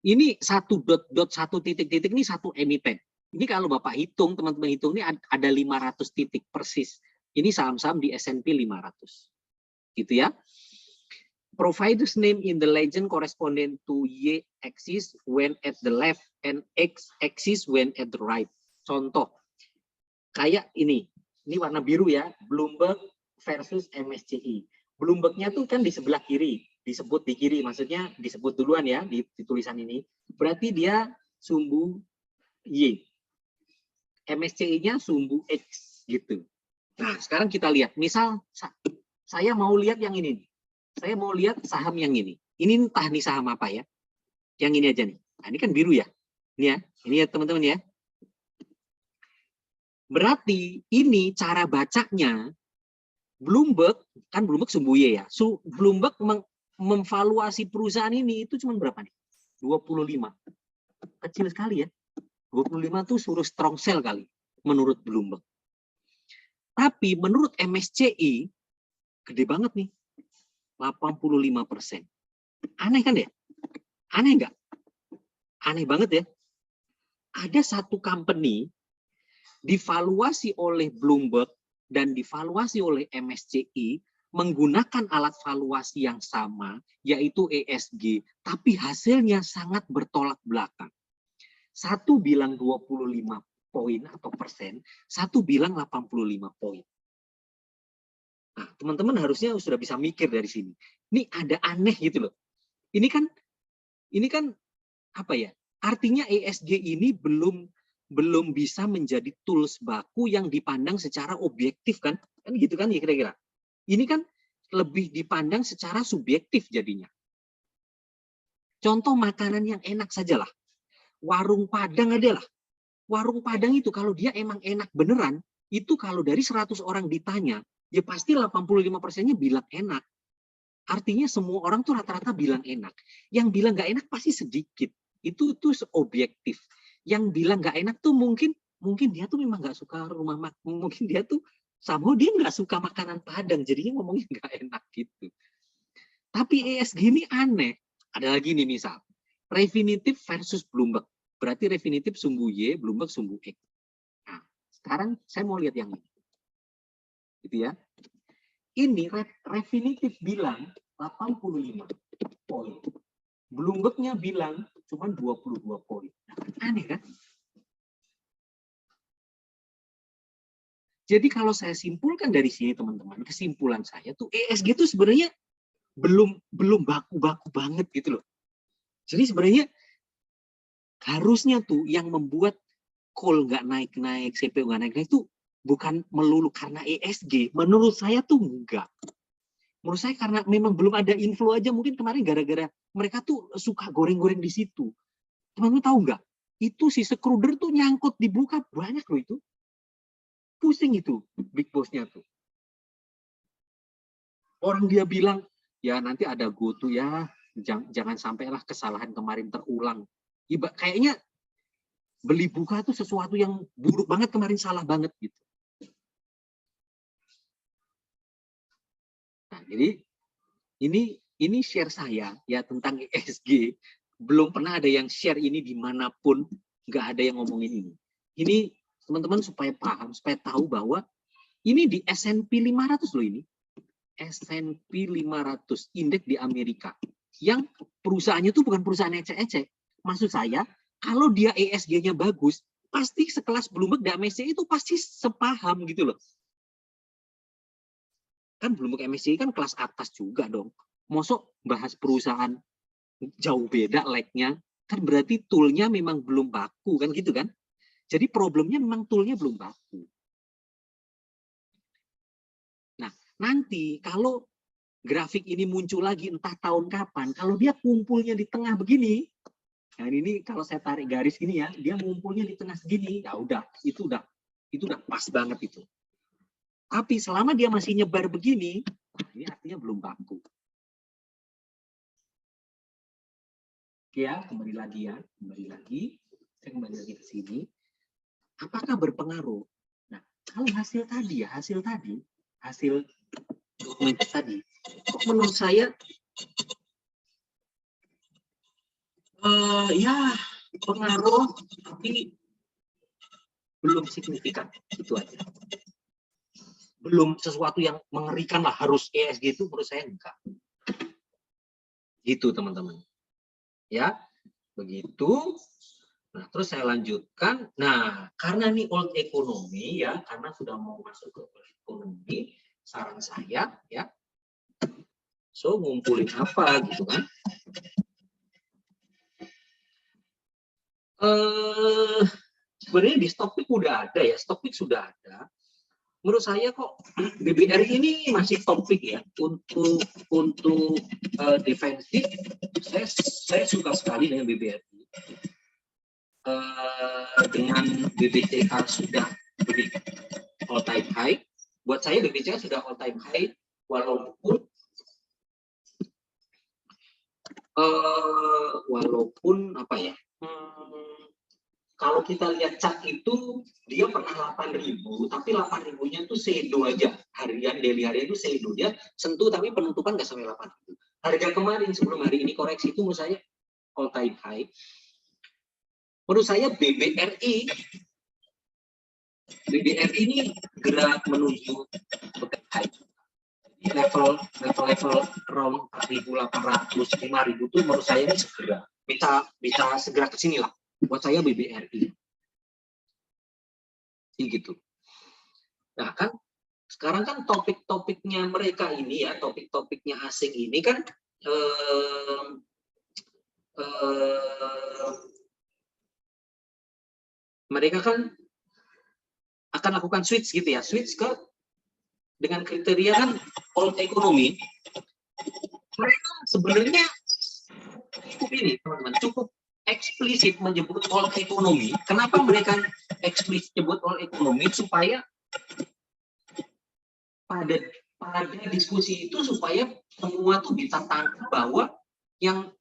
Speaker 1: Ini satu satu titik-titik ini satu emiten. Ini kalau Bapak hitung, teman-teman hitung ini ada 500 titik persis. Ini saham-saham di S&P 500. Gitu ya. Provider's name in the legend corresponding to Y axis when at the left and X axis when at the right. Contoh, kayak ini warna biru ya, Bloomberg versus MSCI. Bloomberg-nya tuh kan di sebelah kiri, disebut di kiri, maksudnya disebut duluan ya di tulisan ini. Berarti dia sumbu Y. MSCI-nya sumbu X gitu. Nah, sekarang kita lihat, misal saya mau lihat yang ini. Saya mau lihat saham yang ini. Ini entah nih saham apa ya. Yang ini aja nih. Nah, ini kan biru ya. Ini ya teman-teman ya. Berarti ini cara bacanya Bloomberg, kan Bloomberg sumbu Y ya. Bloomberg memvaluasi perusahaan ini itu cuma berapa nih? 25. Kecil sekali ya. 25 tuh suruh strong sell kali menurut Bloomberg. Tapi menurut MSCI gede banget nih. 85%. Aneh kan ya? Aneh nggak? Aneh banget ya. Ada satu company divaluasi oleh Bloomberg dan divaluasi oleh MSCI menggunakan alat valuasi yang sama, yaitu ESG, tapi hasilnya sangat bertolak belakang. Satu bilang 25 poin atau persen, satu bilang 85 poin. Nah, teman-teman harusnya sudah bisa mikir dari sini. Ini ada aneh gitu loh. Ini kan apa ya? Artinya ESG ini belum bisa menjadi tools baku yang dipandang secara objektif kan? Kan gitu kan ya kira-kira. Ini kan lebih dipandang secara subjektif jadinya. Contoh makanan yang enak sajalah. Warung Padang adalah. Warung Padang itu kalau dia emang enak beneran, itu kalau dari 100 orang ditanya, ya pasti 85%-nya bilang enak. Artinya semua orang tuh rata-rata bilang enak. Yang bilang nggak enak pasti sedikit. Itu tuh objektif. Yang bilang nggak enak tuh mungkin dia tuh memang nggak suka rumah makan. Mungkin dia tuh sama dia nggak suka makanan Padang, jadinya ngomongnya nggak enak gitu. Tapi ESG ini aneh. Ada lagi nih misal, Refinitiv versus Bloomberg. Berarti Refinitiv sumbu Y, Bloomberg sumbu X. Nah, sekarang saya mau lihat yang ini. Gitu ya. Ini Refinitiv bilang 85 poin. Bloomberg-nya bilang cuma 22 poin. Aneh kan? Jadi kalau saya simpulkan dari sini teman-teman, kesimpulan saya tuh ESG itu sebenarnya belum baku-baku banget gitu loh. Jadi sebenarnya harusnya tuh yang membuat coal nggak naik-naik, CPO nggak naik-naik itu bukan melulu karena ESG. Menurut saya tuh enggak. Menurut saya karena memang belum ada inflow aja, mungkin kemarin gara-gara mereka tuh suka goreng-goreng di situ. Teman-teman tahu nggak? Itu si Schröder tuh nyangkut dibuka banyak loh itu. Pusing itu big boss-nya tuh. Orang dia bilang, ya nanti ada GoTo ya, jangan sampailah kesalahan kemarin terulang. Kayaknya beli buka tuh sesuatu yang buruk banget kemarin, salah banget gitu. Nah, jadi ini share saya ya tentang ESG. Belum pernah ada yang share ini dimanapun, nggak ada yang ngomongin ini. Ini teman-teman supaya paham, supaya tahu bahwa ini di S&P 500 loh ini. S&P 500, indeks di Amerika. Yang perusahaannya itu bukan perusahaan ecek-ecek. Maksud saya, kalau dia ESG-nya bagus, pasti sekelas Bloomberg dan MSCI itu pasti sepaham gitu loh. Kan Bloomberg MSCI kan kelas atas juga dong. Mosok bahas perusahaan jauh beda leg-nya, kan berarti tool-nya memang belum baku kan gitu kan. Jadi problemnya memang tool-nya belum baku. Nah, nanti kalau grafik ini muncul lagi entah tahun kapan, kalau dia kumpulnya di tengah begini, nah ini kalau saya tarik garis gini ya, dia ngumpulnya di tengah segini, ya udah, itu udah pas banget itu. Tapi selama dia masih nyebar begini, nah ini artinya belum baku. Oke ya, kembali lagi. Saya kembali lagi ke sini. Apakah berpengaruh? Nah, kalau hasil tadi, dokumen tadi, kok menurut saya ya pengaruh, tapi belum signifikan, itu aja. Belum sesuatu yang mengerikan lah, harus ESG itu menurut saya enggak. Gitu teman-teman. Ya, begitu. Nah, terus saya lanjutkan. Nah, karena ini old economy ya, karena sudah mau masuk ke old economy, saran saya ya, so ngumpulin apa gitu kan? Sebenarnya di Stockpick udah ada ya, Stockpick sudah ada. Menurut saya kok BBRI ini masih topik ya untuk defensif. Saya suka sekali dengan BBRI. Dengan BBCA sudah beri all time high. Buat saya BBCA sudah all time high walaupun apa ya? Kalau kita lihat chart itu dia pernah 8.000, tapi 8.000-nya itu sedo aja. Harian, daily harian itu sedo, dia sentuh tapi penutupan nggak sampai 8.000. Harga kemarin sebelum hari ini koreksi itu menurut saya all time high. Menurut saya BBRI ini gerak menuju high. Level around 4.800, 5.000 itu menurut saya ini segera bisa segera ke sini lah. Buat saya BBRI. Gitu. Nah kan sekarang kan topik-topiknya mereka ini ya, topik-topiknya asing ini kan mereka kan akan lakukan switch gitu ya, switch ke dengan kriteria kan old economy. Mereka sebenarnya cukup ini teman-teman, cukup eksplisit menyebut all ekonomi. Kenapa mereka eksplisit menyebut all ekonomi? Supaya pada diskusi itu supaya semua tuh bisa tangkap bahwa yang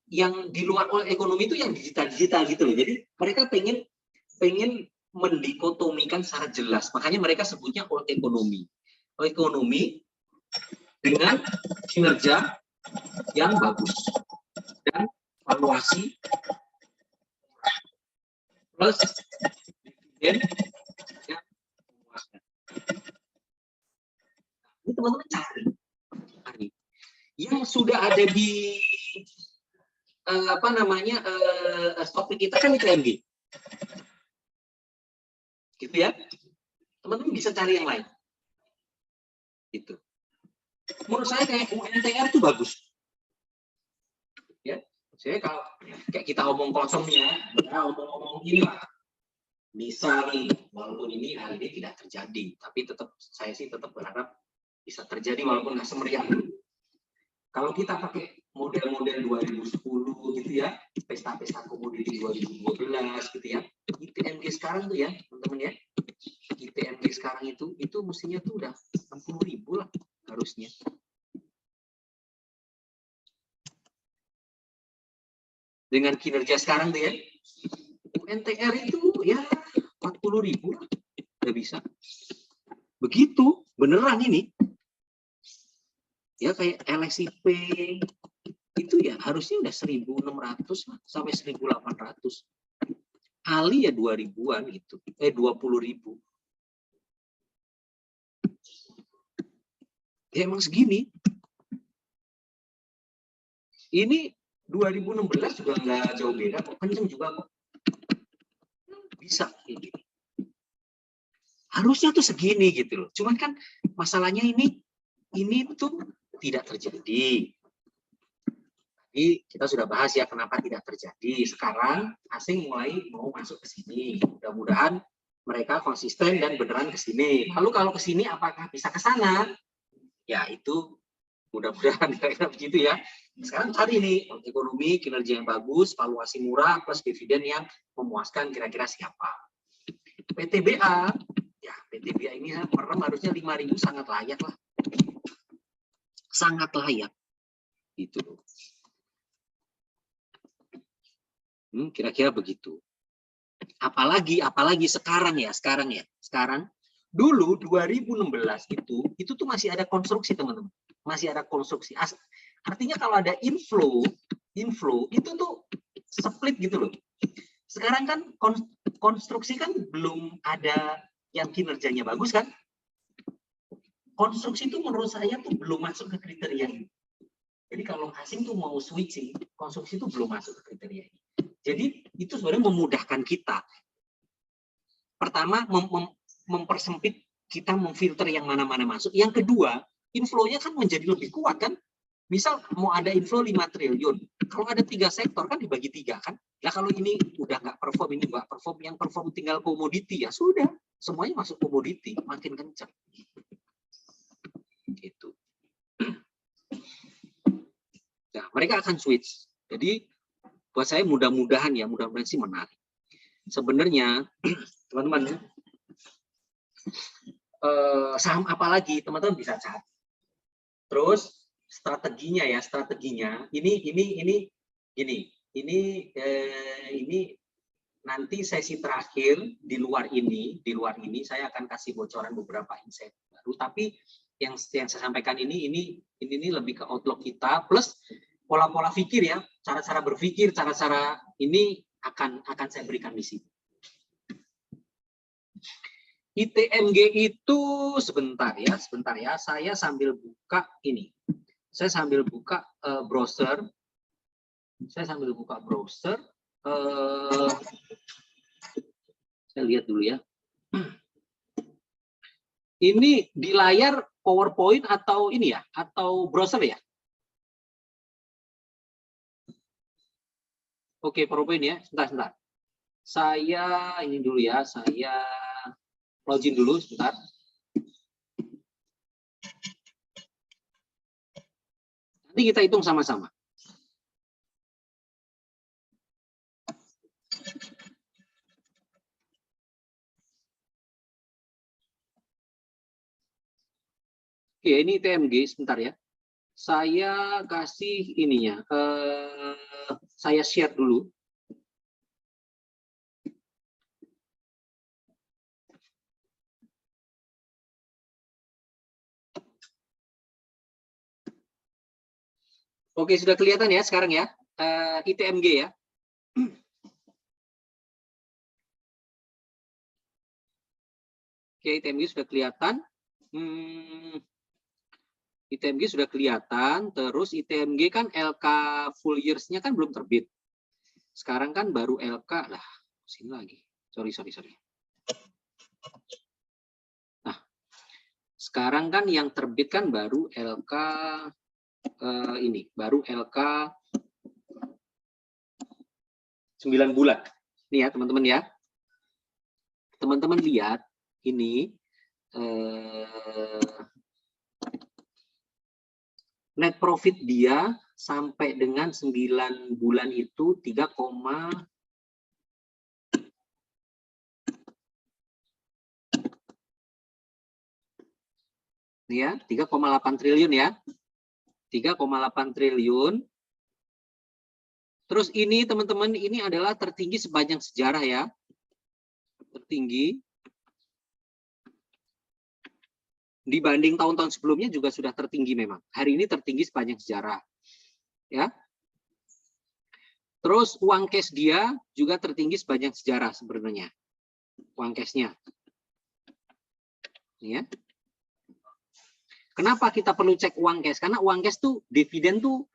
Speaker 1: di luar all ekonomi itu yang digital gitu loh. Jadi mereka pengen mendikotomikan secara jelas. Makanya mereka sebutnya all ekonomi. All ekonomi dengan kinerja yang bagus dan valuasi plus dividen yang memuaskan. Ini teman-teman cari yang sudah ada di topik kita kan ITMG, gitu ya. Teman-teman bisa cari yang lain. Gitu. Menurut saya kayak UNTR itu bagus. Ya, saya kalau kayak kita omong kosongnya, ya omong-omong ini lah. Bisa nih, walaupun ini hari ini tidak terjadi, tapi saya sih tetap berharap bisa terjadi walaupun nggak semeriah dulu. Kalau kita pakai model-model 2010 gitu ya, pesta-pesta komoditi 2012 gitu ya, ITMG sekarang tuh ya, teman-teman ya, ITMG sekarang itu mestinya tuh udah 60.000 lah harusnya. Dengan kinerja sekarang tuh ya, UNTR itu ya 40.000 lah, udah bisa. Begitu, beneran ini. Ya kayak LSIP itu ya harusnya udah 1.600 lah, sampai 1.800. Ali ya 2.000-an gitu, 20.000. Ya emang segini. Ini 2016 juga nggak jauh beda kok, kenceng juga kok. Bisa kayak gini. Harusnya tuh segini gitu loh. Cuman kan masalahnya ini tuh tidak terjadi. Jadi kita sudah bahas ya kenapa tidak terjadi. Sekarang asing mulai mau masuk ke sini. Mudah-mudahan mereka konsisten dan beneran ke sini. Lalu kalau ke sini apakah bisa ke sana? Ya itu mudah-mudahan kira-kira begitu ya. Sekarang cari nih ekonomi, kinerja yang bagus, valuasi murah plus dividen yang memuaskan, kira-kira siapa. PTBA, ya PTBA ini merem harusnya 5.000 sangat layak lah. Sangat layak. Gitu. Kira-kira begitu. Apalagi sekarang dulu 2016 itu tuh masih ada konstruksi teman-teman, masih ada konstruksi. Artinya kalau ada inflow itu tuh split gitu loh. Sekarang kan konstruksi kan belum ada yang kinerjanya bagus kan. Konstruksi itu menurut saya tuh belum masuk ke kriteria ini. Jadi kalau asing tuh mau switching, konstruksi itu belum masuk ke kriteria ini. Jadi itu sebenarnya memudahkan kita. Pertama, mempersempit kita memfilter yang mana-mana masuk. Yang kedua, inflow-nya kan menjadi lebih kuat kan. Misal mau ada inflow 5 triliun. Kalau ada 3 sektor kan dibagi 3 kan. Nah kalau ini udah nggak perform, ini nggak perform, yang perform tinggal komoditi ya sudah. Semuanya masuk komoditi, makin kencang. Gitu. Nah, mereka akan switch. Jadi buat saya mudah-mudahan sih menarik. Sebenarnya teman-teman saham apa lagi teman-teman bisa cari. Terus strateginya ini nanti sesi terakhir di luar ini saya akan kasih bocoran beberapa insight baru, tapi yang saya sampaikan ini lebih ke outlook kita plus pola-pola pikir ya, cara-cara berpikir, cara-cara ini akan saya berikan di sini. ITMG itu sebentar ya, saya sambil buka ini. Saya sambil buka browser. Saya lihat dulu ya. Ini di layar PowerPoint atau ini ya, atau browser ya? Oke, PowerPoint ya. Sebentar. Saya ini dulu ya, saya login dulu sebentar. Nanti kita hitung sama-sama. Oke, ini ITMG sebentar ya. Saya kasih ininya. Saya share dulu. Oke, sudah kelihatan ya sekarang ya. ITMG ya. Oke, ITMG sudah kelihatan. ITMG sudah kelihatan. Terus ITMG kan LK full years-nya kan belum terbit. Sekarang kan baru LK. Lah, sini lagi. Sorry. Nah, sekarang kan yang terbit kan baru LK ini. Baru LK 9 bulan. Nih ya, teman-teman ya. Teman-teman lihat ini net profit dia sampai dengan 9 bulan itu 3, ya 3,8 triliun ya. 3,8 triliun. Terus ini teman-teman, ini adalah tertinggi sepanjang sejarah ya. Tertinggi. Dibanding tahun-tahun sebelumnya juga sudah tertinggi memang. Hari ini tertinggi sepanjang sejarah. Ya. Terus uang cash dia juga tertinggi sepanjang sejarah sebenarnya. Uang cashnya. Ya. Kenapa kita perlu cek uang cash? Karena uang cash tuh dividen tuh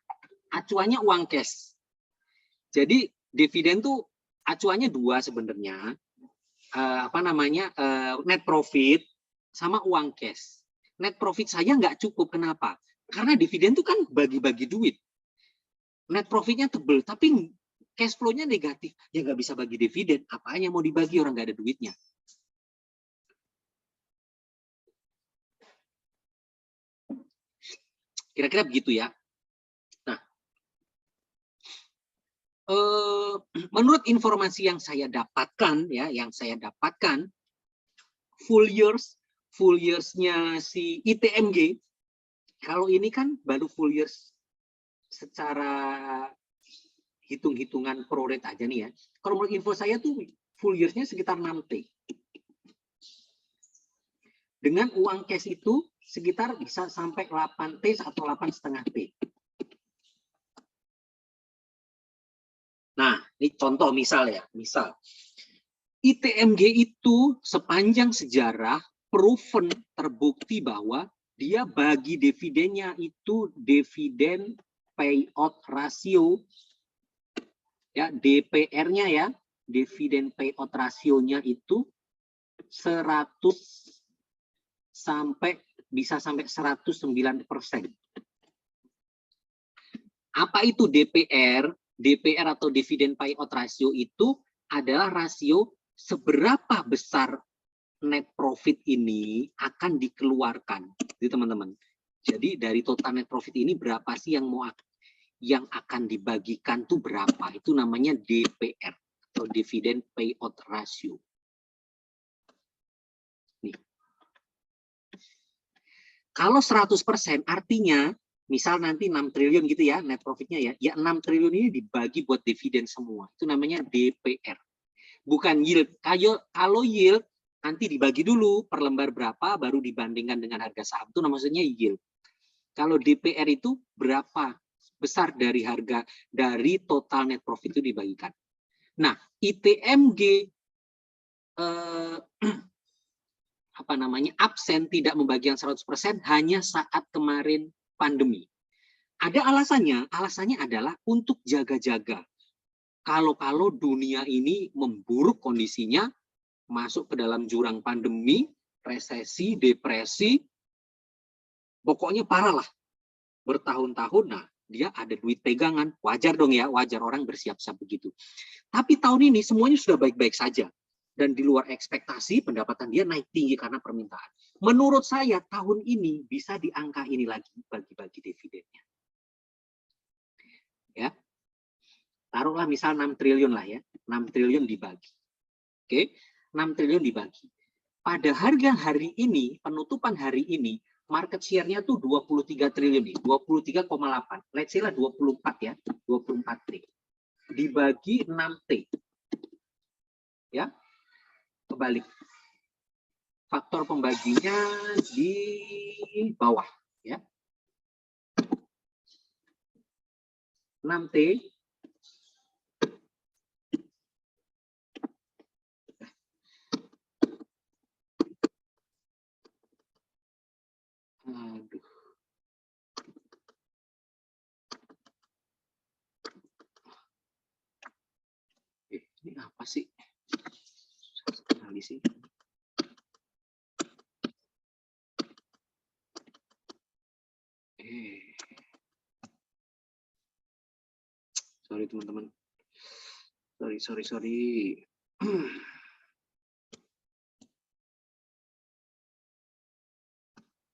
Speaker 1: acuannya uang cash. Jadi dividen tuh acuannya dua sebenarnya. Net profit sama uang cash. Net profit saya nggak cukup. Kenapa? Karena dividen tuh kan bagi-bagi duit. Net profitnya tebel, tapi cash flow-nya negatif. Ya nggak bisa bagi dividen. Apanya mau dibagi, orang nggak ada duitnya. Kira-kira begitu ya. Nah, menurut informasi yang saya dapatkan, full years-nya si ITMG, kalau ini kan baru full years secara hitung-hitungan pro rate aja nih ya. Kalau menurut info saya tuh full years-nya sekitar 6T. Dengan uang cash itu sekitar bisa sampai 8T atau 8,5T. Nah, ini contoh misal ya. Misal, ITMG itu sepanjang sejarah proven terbukti bahwa dia bagi dividennya itu dividen payout ratio, ya DPR-nya ya, dividen payout ratio-nya itu 100 bisa sampai 109%. Apa itu DPR? DPR atau dividen payout ratio itu adalah rasio seberapa besar net profit ini akan dikeluarkan, jadi teman-teman. Jadi dari total net profit ini berapa sih yang akan dibagikan tuh berapa? Itu namanya DPR atau dividen payout ratio. Nih. Kalau 100% artinya misal nanti 6 triliun gitu ya net profitnya ya. Ya 6 triliun ini dibagi buat dividen semua. Itu namanya DPR. Bukan yield. Kalau yield nanti dibagi dulu per lembar berapa baru dibandingkan dengan harga saham. Itu maksudnya yield. Kalau DPR itu berapa besar dari harga dari total net profit itu dibagikan. Nah, ITMG absen tidak membagikan 100% hanya saat kemarin pandemi. Ada alasannya adalah untuk jaga-jaga. Kalau dunia ini memburuk kondisinya, masuk ke dalam jurang pandemi, resesi, depresi, pokoknya parah lah. Bertahun-tahun, nah dia ada duit pegangan, wajar dong ya, wajar orang bersiap-siap begitu. Tapi tahun ini semuanya sudah baik-baik saja. Dan di luar ekspektasi, pendapatan dia naik tinggi karena permintaan. Menurut saya, tahun ini bisa di angka ini lagi, bagi-bagi dividennya. Ya, taruhlah misal 6 triliun lah ya, 6 triliun dibagi. Oke, 6 triliun dibagi. Pada harga hari ini, penutupan hari ini, market share-nya tuh 23 triliun nih, 23,8. Let's say lah 24 ya, 24 T. Dibagi 6 T. Ya. Kebalik. Faktor pembaginya di bawah ya. 6 T. Aduh. Ini apa sih? Sekali sih. Sorry teman-teman. Sorry.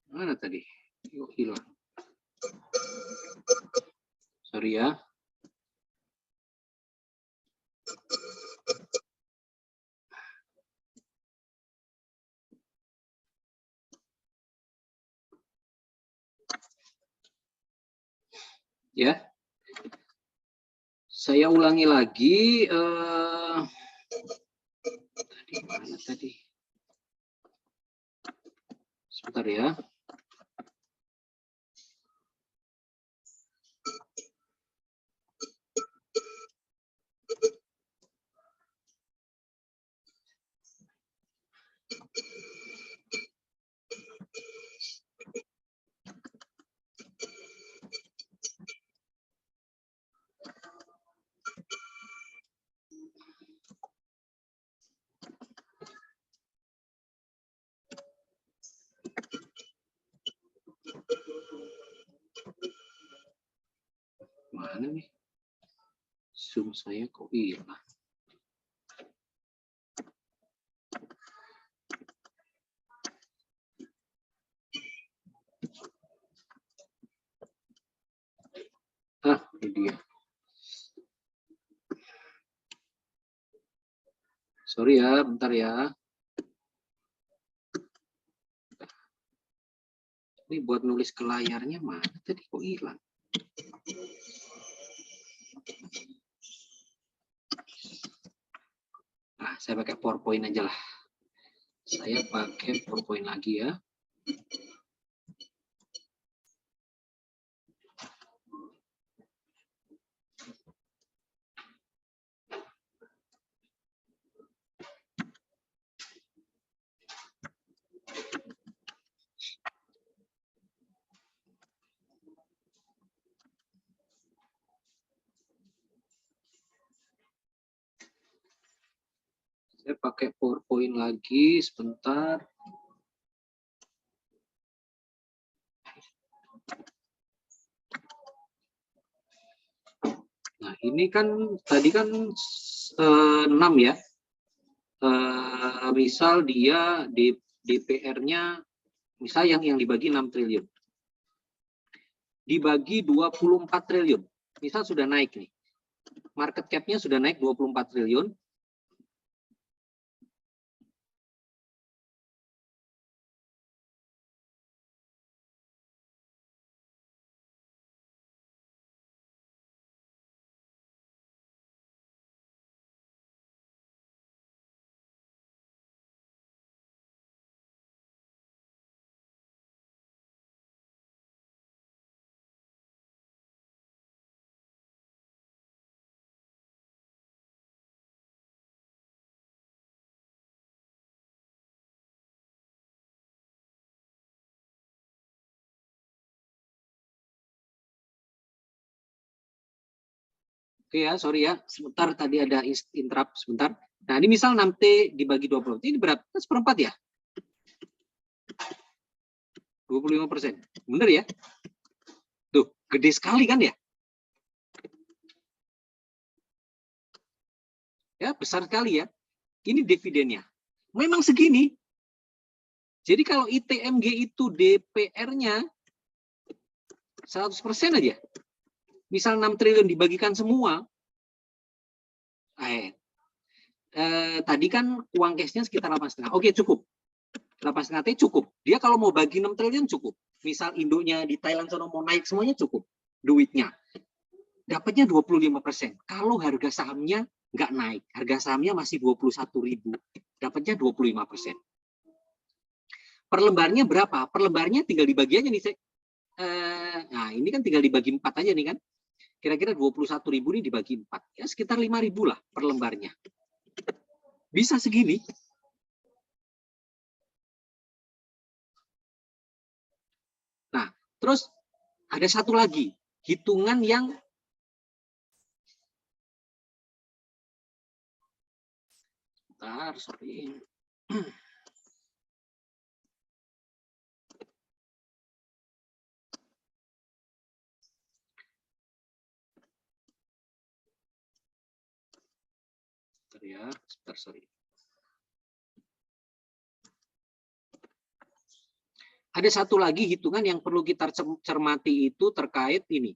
Speaker 1: Mana tadi? Yuk, hilang. Sorry ya. Ya. Saya ulangi lagi. Tadi mana tadi? Sebentar ya. Mana nih? Zoom saya kok hilang. Ini dia. Sorry ya, bentar ya. Ini buat nulis ke layarnya mana tadi kok hilang? Nah, saya pakai PowerPoint aja lah. Saya pakai PowerPoint lagi ya. Saya pakai PowerPoint lagi sebentar. Nah, ini kan tadi kan 6 ya. Misal dia DPR-nya misal yang dibagi 6 triliun. Dibagi 24 triliun. Misal sudah naik nih. Market cap-nya sudah naik 24 triliun. Oke ya, sorry ya. Sebentar tadi ada interrupt sebentar. Nah, ini misal 6T dibagi 20. Ini berapa? Seperempat ya? 25%. Bener ya? Tuh, gede sekali kan ya? Ya, besar sekali ya. Ini dividennya. Memang segini. Jadi kalau ITMG itu DPR-nya 100% aja. Misal 6 triliun dibagikan semua. Tadi kan uang cashnya sekitar 8,5. Oke, cukup. 8,5 T cukup. Dia kalau mau bagi 6 triliun cukup. Misal induknya di Thailand sono mau naik semuanya cukup duitnya. Dapatnya 25%. Kalau harga sahamnya nggak naik, harga sahamnya masih 21.000, dapatnya 25%. Per lembarnya berapa? Per lembarnya tinggal dibagi aja nih. Nah, ini kan tinggal dibagi 4 aja nih kan. Kira-kira 21.000 ini dibagi 4. Ya sekitar 5.000 lah per lembarnya. Bisa segini. Nah, terus ada satu lagi, hitungan yang sorry. Sorry. Ada satu lagi hitungan yang perlu kita cermati itu terkait ini.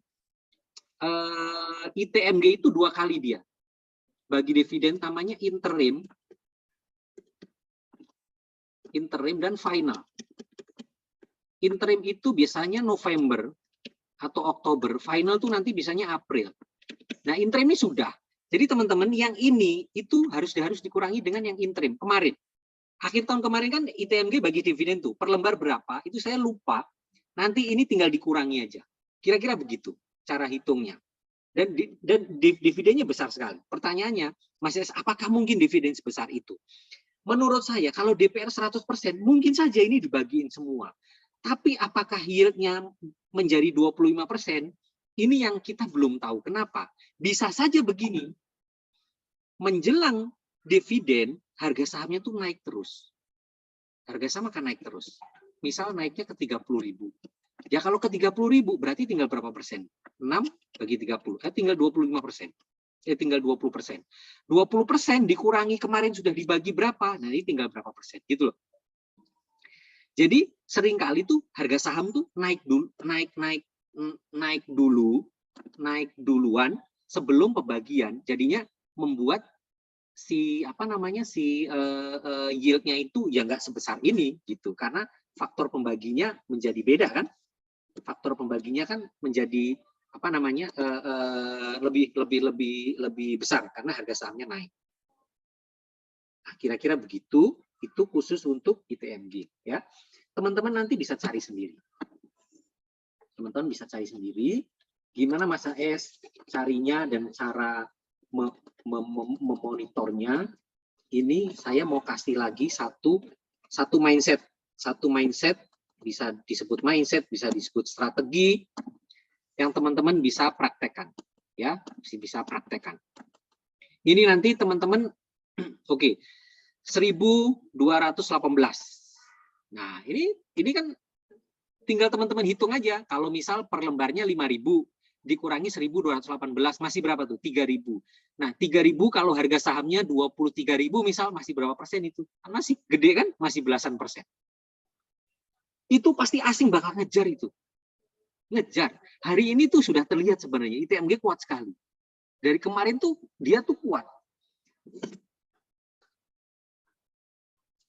Speaker 1: ITMG itu 2 kali dia. Bagi dividen namanya interim dan final. Interim itu biasanya November atau Oktober, final tuh nanti biasanya April. Nah, interim ini sudah. Jadi teman-teman yang ini itu harus dikurangi dengan yang interim kemarin. Akhir tahun kemarin kan ITMG bagi dividen tuh per lembar berapa? Itu saya lupa. Nanti ini tinggal dikurangi aja. Kira-kira begitu cara hitungnya. Dan dividennya besar sekali. Pertanyaannya, Mas Yes, apakah mungkin dividen sebesar itu? Menurut saya kalau DPR 100% mungkin saja ini dibagiin semua. Tapi apakah yieldnya menjadi 25%? Ini yang kita belum tahu. Kenapa? Bisa saja begini. Menjelang dividen, harga sahamnya tuh naik terus. Harga saham akan naik terus. Misal naiknya ke 30.000. Ya kalau ke 30.000 berarti tinggal berapa persen? 6 bagi 30. Tinggal 25%. Tinggal 20%. 20% dikurangi kemarin sudah dibagi berapa? Nah, ini tinggal berapa persen? Gitu loh. Jadi seringkali tuh harga saham tuh naik duluan sebelum pembagian, jadinya membuat si yieldnya itu ya nggak sebesar ini gitu, karena faktor pembaginya menjadi beda kan, faktor pembaginya kan menjadi lebih besar karena harga sahamnya naik. Nah, kira-kira begitu. Itu khusus untuk ITMG ya. Teman-teman nanti bisa cari sendiri. Teman-teman bisa cari sendiri gimana Mas AS carinya dan cara memonitornya. Ini saya mau kasih lagi satu mindset. Satu mindset bisa disebut mindset, bisa disebut strategi yang teman-teman bisa praktekkan ya, bisa praktekkan. Ini nanti teman-teman oke. 1.218. Nah, ini kan tinggal teman-teman hitung aja. Kalau misal per lembarnya 5.000 dikurangi 1.218 masih berapa tuh? 3.000. Nah, 3.000 kalau harga sahamnya 23.000 misal masih berapa persen itu? Masih gede kan? Masih belasan persen. Itu pasti asing bakal ngejar itu. Ngejar. Hari ini tuh sudah terlihat sebenarnya ITMG kuat sekali. Dari kemarin tuh dia tuh kuat.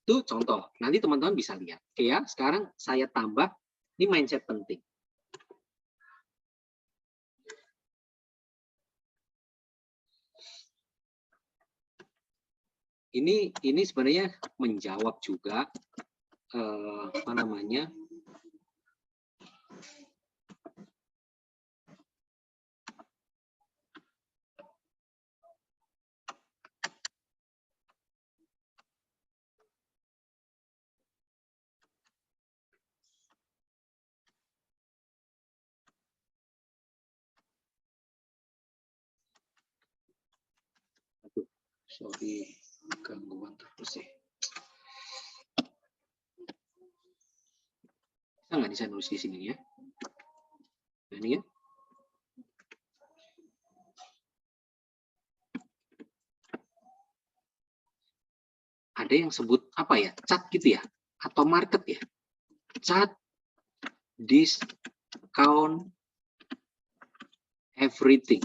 Speaker 1: Itu contoh. Nanti teman-teman bisa lihat. Oke ya, sekarang saya tambah. Ini mindset penting. Ini sebenarnya menjawab juga sorry gangguan terus ya. Bisa nggak bisa nulis di sini ya? Nah, ini ya. Ada yang sebut apa ya? Cat gitu ya? Atau market ya? Cat, discount, everything.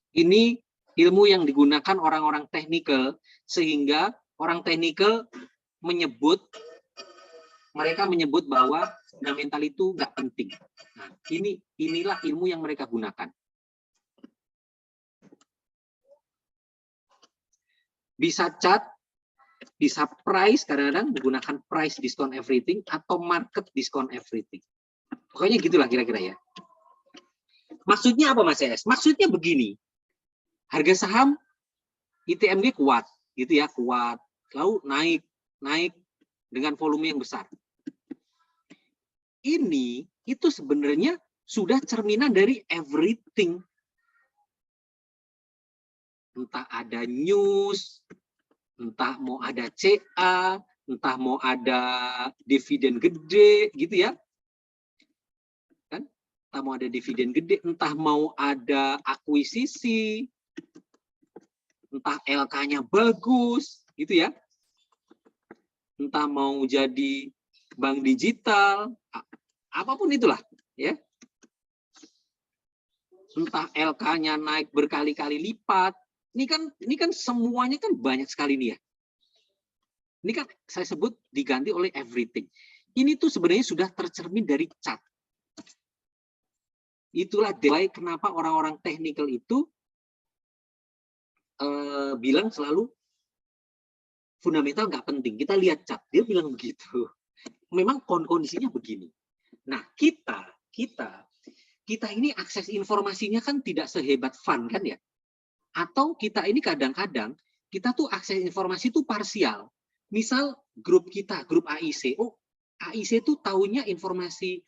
Speaker 1: Ini ilmu yang digunakan orang-orang teknikal, sehingga orang teknikal mereka menyebut bahwa fundamental itu nggak penting. Nah, inilah ilmu yang mereka gunakan. Bisa chart, bisa price, kadang-kadang menggunakan price discount everything atau market discount everything. Pokoknya gitulah kira-kira ya. Maksudnya apa Mas ES? Maksudnya begini. Harga saham ITMG kuat, gitu ya, kuat. Lalu naik dengan volume yang besar. Ini itu sebenarnya sudah cerminan dari everything. Entah ada news, entah mau ada CA, entah mau ada dividen gede, gitu ya. Kan? Entah mau ada dividen gede, entah mau ada akuisisi, entah LK-nya bagus, gitu ya. Entah mau jadi bank digital, apapun itulah, ya. Entah LK-nya naik berkali-kali lipat. Ini kan semuanya kan banyak sekali nih ya. Ini kan saya sebut diganti oleh everything. Ini tuh sebenarnya sudah tercermin dari chart. Itulah kenapa orang-orang teknikal itu bilang selalu fundamental nggak penting. Kita lihat chart, dia bilang begitu. Memang kondisinya begini. Nah, kita ini akses informasinya kan tidak sehebat fund kan ya. Atau kita ini kadang-kadang kita tuh akses informasi itu parsial. Misal grup kita, grup AIC, AIC tuh taunya informasi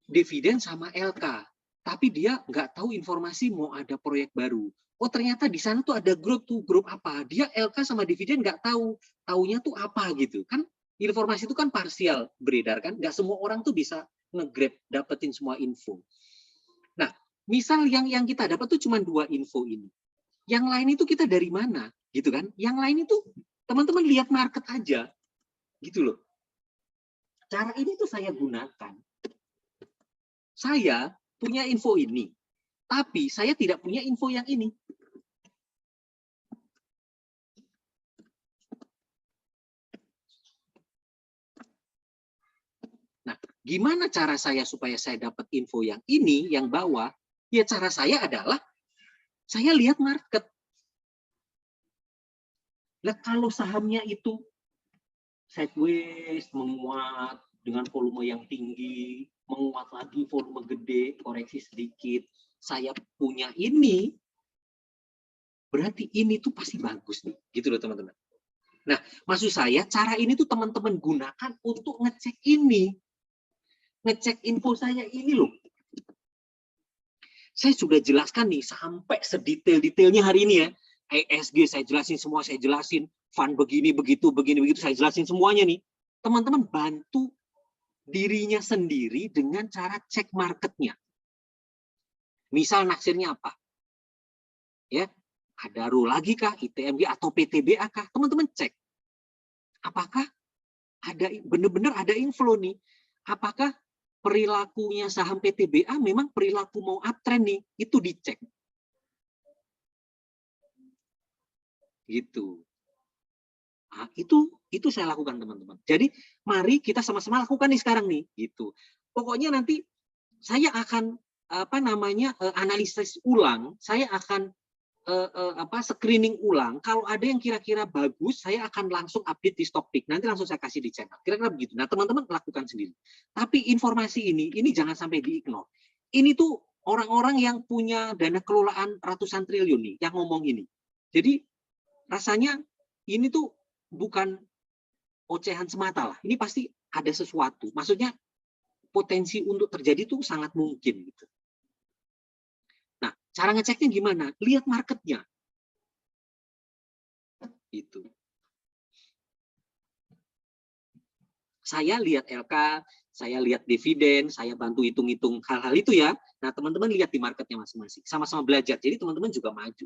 Speaker 1: dividen sama LK, tapi dia nggak tahu informasi mau ada proyek baru. Oh ternyata di sana tuh ada grup apa? Dia LK sama dividen nggak tahu, taunya tuh apa gitu kan? Informasi itu kan parsial beredar kan? Nggak semua orang tuh bisa nge-grab dapetin semua info. Nah, misal yang kita dapat tuh cuma 2 info ini. Yang lain itu kita dari mana, gitu kan? Yang lain itu teman-teman lihat market aja, gitu loh. Cara ini tuh saya gunakan. Saya punya info ini, tapi saya tidak punya info yang ini. Nah, gimana cara saya supaya saya dapat info yang ini, yang bawah? Ya cara saya adalah saya lihat market. Nah, kalau sahamnya itu sideways, menguat dengan volume yang tinggi, menguat lagi volume gede, koreksi sedikit, saya punya ini, berarti ini tuh pasti bagus nih, gitu loh teman-teman. Nah, maksud saya cara ini tuh teman-teman gunakan untuk ngecek ini, ngecek info saya ini loh. Saya sudah jelaskan nih sampai sedetail-detailnya hari ini ya. ESG saya jelasin semua, saya jelasin fund begini begitu saya jelasin semuanya nih. Teman-teman bantu dirinya sendiri dengan cara cek marketnya. Misal naksirnya apa? Ya, ada RU lagi kah, ITMG atau PTBA kah? Teman-teman cek. Apakah ada benar-benar ada inflow nih? Apakah perilakunya saham PTBA memang perilaku mau uptrend nih? Itu dicek. Gitu. Nah, itu saya lakukan teman-teman. Jadi mari kita sama-sama lakukan nih sekarang nih, gitu. Pokoknya nanti saya akan analisis ulang, saya akan screening ulang. Kalau ada yang kira-kira bagus, saya akan langsung update di Stockpick. Nanti langsung saya kasih di channel. Kira-kira begitu. Nah, teman-teman lakukan sendiri. Tapi informasi ini jangan sampai di-ignore. Ini tuh orang-orang yang punya dana kelolaan ratusan triliun nih, yang ngomong ini. Jadi rasanya ini tuh bukan ocehan semata lah. Ini pasti ada sesuatu. Maksudnya potensi untuk terjadi tuh sangat mungkin gitu. Nah, cara ngeceknya gimana? Lihat marketnya. Itu. Saya lihat LK, saya lihat dividen, saya bantu hitung-hitung hal-hal itu ya. Nah, teman-teman lihat di marketnya masing-masing. Sama-sama belajar. Jadi teman-teman juga maju.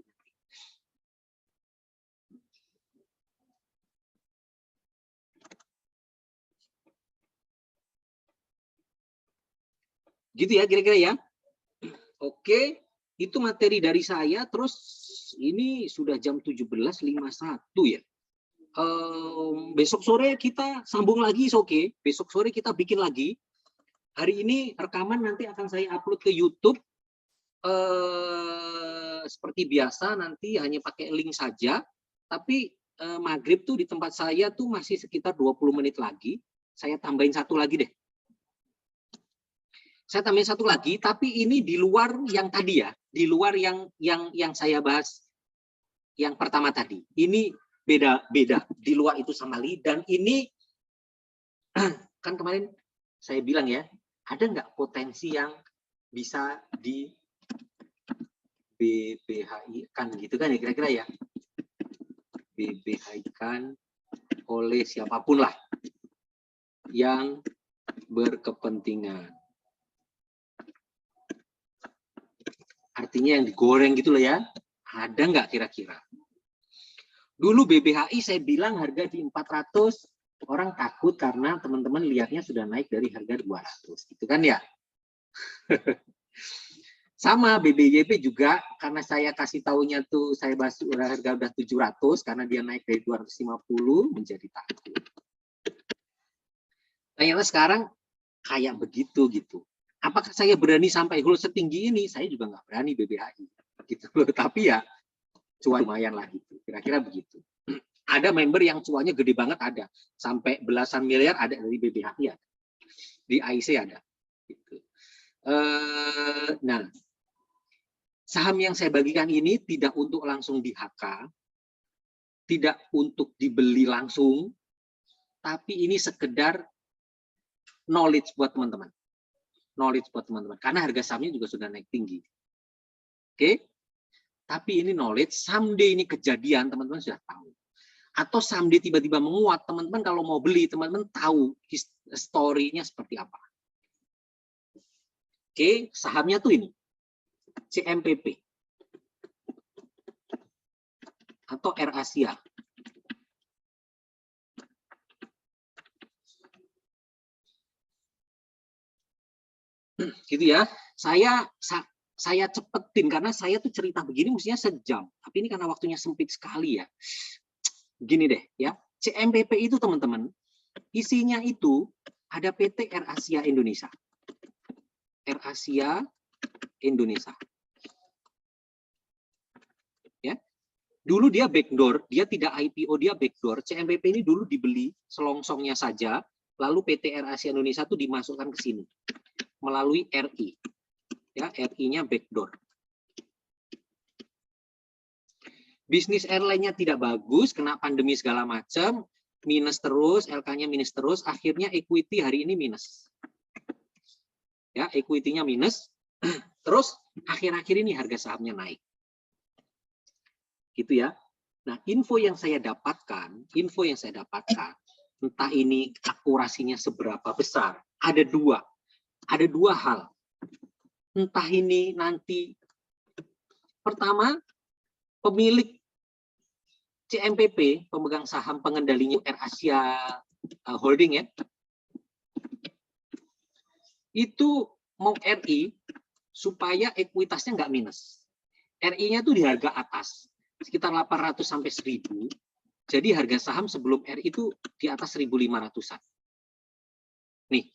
Speaker 1: Gitu ya kira-kira ya. Oke, itu materi dari saya. Terus
Speaker 2: Ini sudah jam 17.51 ya. Besok sore kita sambung lagi, oke. Besok sore kita bikin lagi. Hari ini rekaman nanti akan saya upload ke YouTube. Seperti biasa nanti hanya pakai link saja. Tapi maghrib tuh di tempat saya tuh masih sekitar 20 menit lagi. Saya tambahin satu lagi deh. Saya tambahin satu lagi, tapi ini di luar yang tadi ya, di luar yang saya bahas yang pertama tadi. Ini beda di luar itu sama Li, dan ini kan kemarin saya bilang ya, ada nggak potensi yang bisa di BBHI kan gitu kan ya kira-kira ya, BBHI kan oleh siapapun lah yang berkepentingan, artinya yang digoreng gitu loh ya, ada nggak kira-kira? Dulu BBHI saya bilang harga di 400, orang takut karena teman-teman lihatnya sudah naik dari harga 200, gitu kan ya. Sama BBYP juga, karena saya kasih taunya tuh saya bahas harga udah 700 karena dia naik dari 250 menjadi takut. Ternyata sekarang kayak begitu gitu. Apakah saya berani sampai hold setinggi ini? Saya juga nggak berani BBHI gitu loh. Tapi ya cuan lumayan lah gitu, kira-kira begitu. Ada member yang cuannya gede banget, ada sampai belasan miliar, ada dari BBHI, ada di AIC ada gitu. Nah, saham yang saya bagikan ini tidak untuk langsung di HK, tidak untuk dibeli langsung, tapi ini sekedar knowledge buat teman-teman, karena harga sahamnya juga sudah naik tinggi. Oke. Tapi ini knowledge, someday ini kejadian, teman-teman sudah tahu. Atau someday tiba-tiba menguat, teman-teman kalau mau beli, teman-teman tahu story-nya seperti apa. Oke, sahamnya tuh ini, CMPP. Atau AirAsia. Gitu ya. Saya cepetin karena saya tuh cerita begini mestinya sejam, tapi ini karena waktunya sempit sekali ya. Gini deh ya, CMPP itu teman-teman, isinya itu ada PT AirAsia Indonesia. AirAsia Indonesia. Ya. Dulu dia backdoor, dia tidak IPO, dia backdoor. CMPP ini dulu dibeli selongsongnya saja, lalu PT AirAsia Indonesia itu dimasukkan ke sini melalui RI. Ya, RI-nya backdoor. Bisnis airline-nya tidak bagus, kena pandemi segala macam, minus terus, LK-nya minus terus, akhirnya equity hari ini minus. Ya, equity-nya minus. Terus akhir-akhir ini harga sahamnya naik. Gitu ya. Nah, info yang saya dapatkan, entah ini akurasinya seberapa besar, ada dua hal. Entah ini nanti, pertama, pemilik CMPP, pemegang saham pengendalinya AirAsia Holding ya, itu mau RI supaya ekuitasnya nggak minus. RI-nya tuh di harga atas, sekitar 800 sampai 1000. Jadi harga saham sebelum RI itu di atas 1500-an. Nih.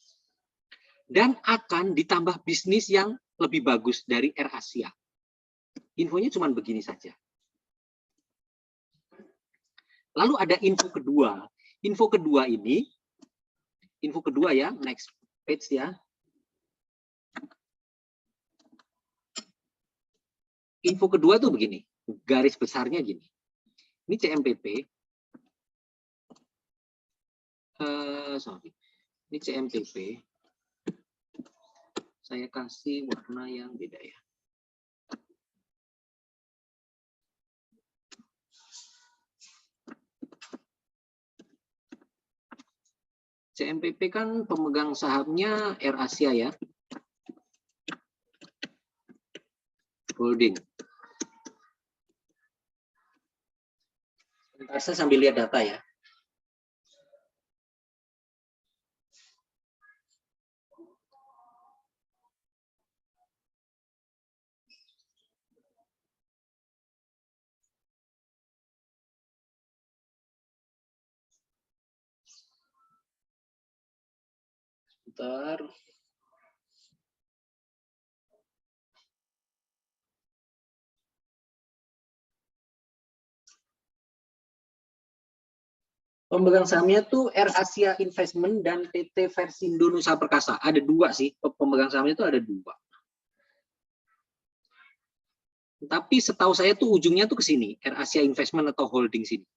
Speaker 2: Dan akan ditambah bisnis yang lebih bagus dari AirAsia. Infonya cuma begini saja. Lalu ada info kedua. Info kedua ya, next page ya. Info kedua tuh begini, garis besarnya gini. Ini CMPP. Ini CMPP. Saya kasih warna yang beda ya. CMPP kan pemegang sahamnya AirAsia ya. Holding. Saya sambil lihat data ya. Bentar. Pemegang sahamnya tuh Air Asia Investment dan PT Versindo Nusa Perkasa. Ada dua sih, pemegang sahamnya itu ada dua. Tapi setahu saya tuh ujungnya tuh ke sini, Air Asia Investment atau holding sini.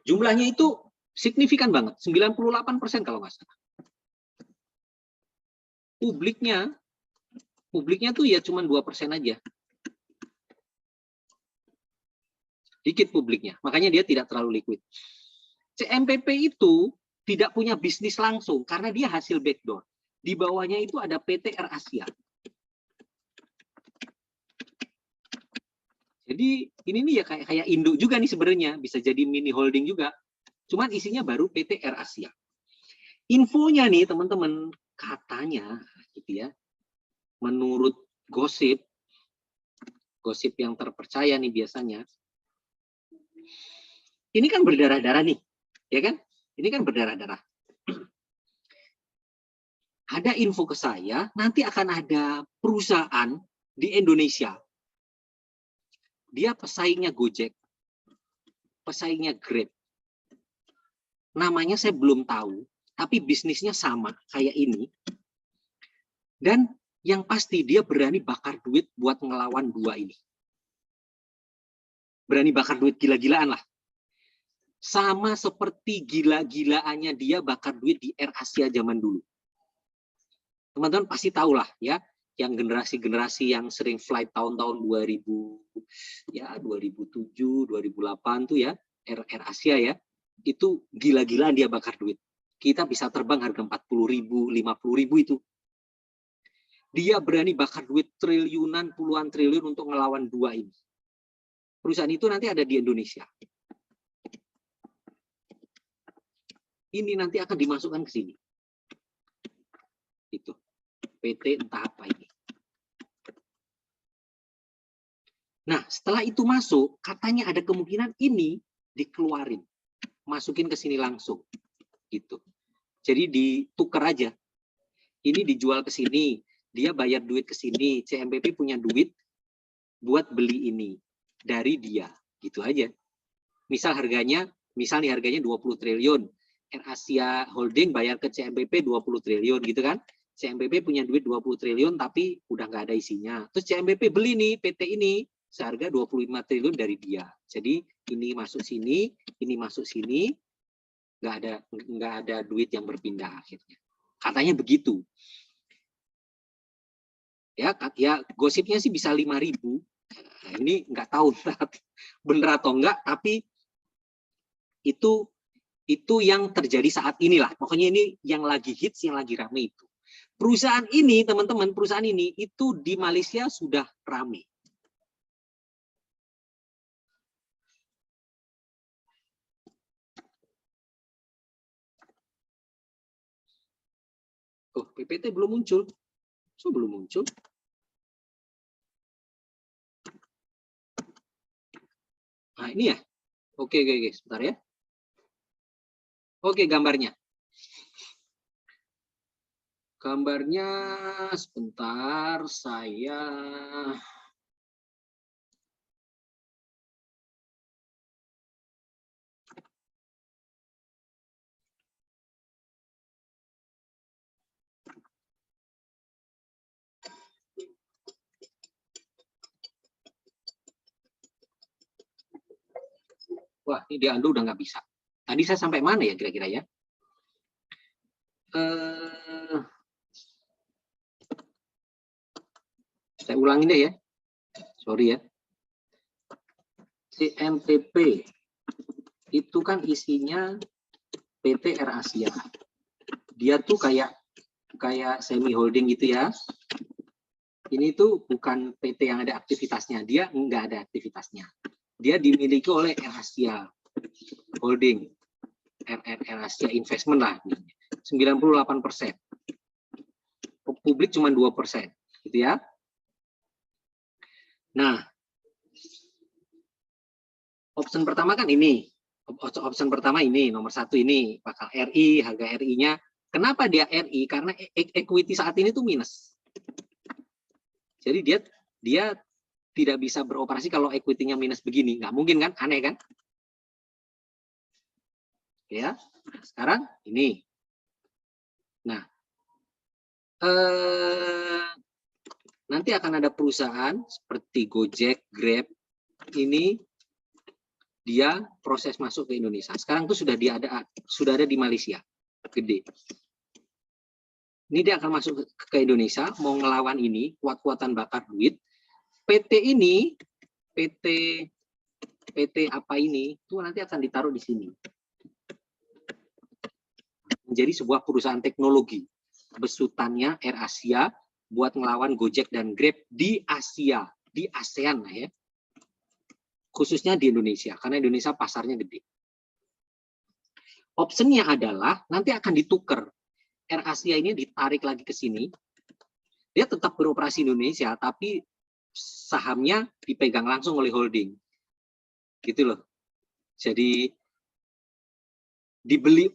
Speaker 2: Jumlahnya itu signifikan banget, 98% kalau nggak salah. Publiknya tuh ya cuma 2% aja. Dikit publiknya, makanya dia tidak terlalu liquid. CMPP itu tidak punya bisnis langsung karena dia hasil backdoor. Di bawahnya itu ada PT Air Asia. Jadi ini nih ya kayak induk juga nih sebenarnya, bisa jadi mini holding juga. Cuman isinya baru PT Air Asia. Infonya nih teman-teman, katanya gitu ya, menurut gosip yang terpercaya nih biasanya, ini kan berdarah-darah nih, ya kan? Ini kan berdarah-darah. Ada info ke saya, nanti akan ada perusahaan di Indonesia. Dia pesaingnya Gojek, pesaingnya Grab. Namanya saya belum tahu, tapi bisnisnya sama kayak ini. Dan yang pasti dia berani bakar duit buat ngelawan dua ini. Berani bakar duit gila-gilaan lah. Sama seperti gila-gilaannya dia bakar duit di Air Asia zaman dulu. Teman-teman pasti tahu lah ya, yang generasi-generasi yang sering flight tahun-tahun 2000, ya 2007, 2008 tuh ya, Air Asia ya, itu gila-gilaan dia bakar duit. Kita bisa terbang harga 40.000, 50.000 itu. Dia berani bakar duit triliunan, puluhan triliun untuk ngelawan dua ini. Perusahaan itu nanti ada di Indonesia. Ini nanti akan dimasukkan ke sini. Itu. PT entah apa ini. Nah, setelah itu masuk, katanya ada kemungkinan ini dikeluarin. Masukin ke sini langsung. Gitu. Jadi ditukar aja. Ini dijual ke sini, dia bayar duit ke sini, CMPP punya duit buat beli ini dari dia. Gitu aja. Misal nih harganya 20 triliun. Air Asia Holding bayar ke CMPP 20 triliun gitu kan. CMPP punya duit 20 triliun tapi udah nggak ada isinya. Terus CMPP beli nih PT ini seharga 25 triliun dari dia. Jadi ini masuk sini, ini masuk sini, nggak ada duit yang berpindah akhirnya. Katanya begitu. Ya gosipnya sih bisa 5.000. Nah, ini nggak tahu bener atau enggak, tapi itu yang terjadi saat inilah. Pokoknya ini yang lagi hits, yang lagi rame itu. Perusahaan ini, teman-teman, perusahaan ini itu di Malaysia sudah rame. Oh, PPT belum muncul. So, belum muncul. Nah, ini ya. Oke, sebentar ya. Oke, gambarnya. Gambarnya sebentar saya wah, ini di Ando udah nggak bisa. Tadi saya sampai mana ya kira-kira ya? Saya ulangin deh ya. Sorry ya. CMPP itu kan isinya PT Air Asia. Dia tuh kayak semi holding gitu ya. Ini tuh bukan PT yang ada aktivitasnya. Dia nggak ada aktivitasnya. Dia dimiliki oleh Air Asia Holding. Air Asia Investment lah. 98%. Publik cuma 2%. Gitu ya. Nah, option pertama kan ini. Option pertama ini, nomor 1 ini, bakal RI, harga RI-nya. Kenapa dia RI? Karena equity saat ini tuh minus. Jadi dia tidak bisa beroperasi kalau equity-nya minus begini. Nggak mungkin kan? Aneh kan? Ya, sekarang ini. Nah, nanti akan ada perusahaan seperti Gojek, Grab, ini dia proses masuk ke Indonesia. Sekarang tuh sudah ada di Malaysia, gede. Ini dia akan masuk ke Indonesia, mau ngelawan ini, kuat-kuatan bakar duit. PT ini, PT apa ini, itu nanti akan ditaruh di sini. Menjadi sebuah perusahaan teknologi. Besutannya AirAsia buat ngelawan Gojek dan Grab di Asia, di ASEAN ya. Khususnya di Indonesia, karena Indonesia pasarnya gede. Optionnya adalah nanti akan ditukar. AirAsia ini ditarik lagi ke sini. Dia tetap beroperasi Indonesia, tapi sahamnya dipegang langsung oleh holding. Gitu loh. Jadi dibeli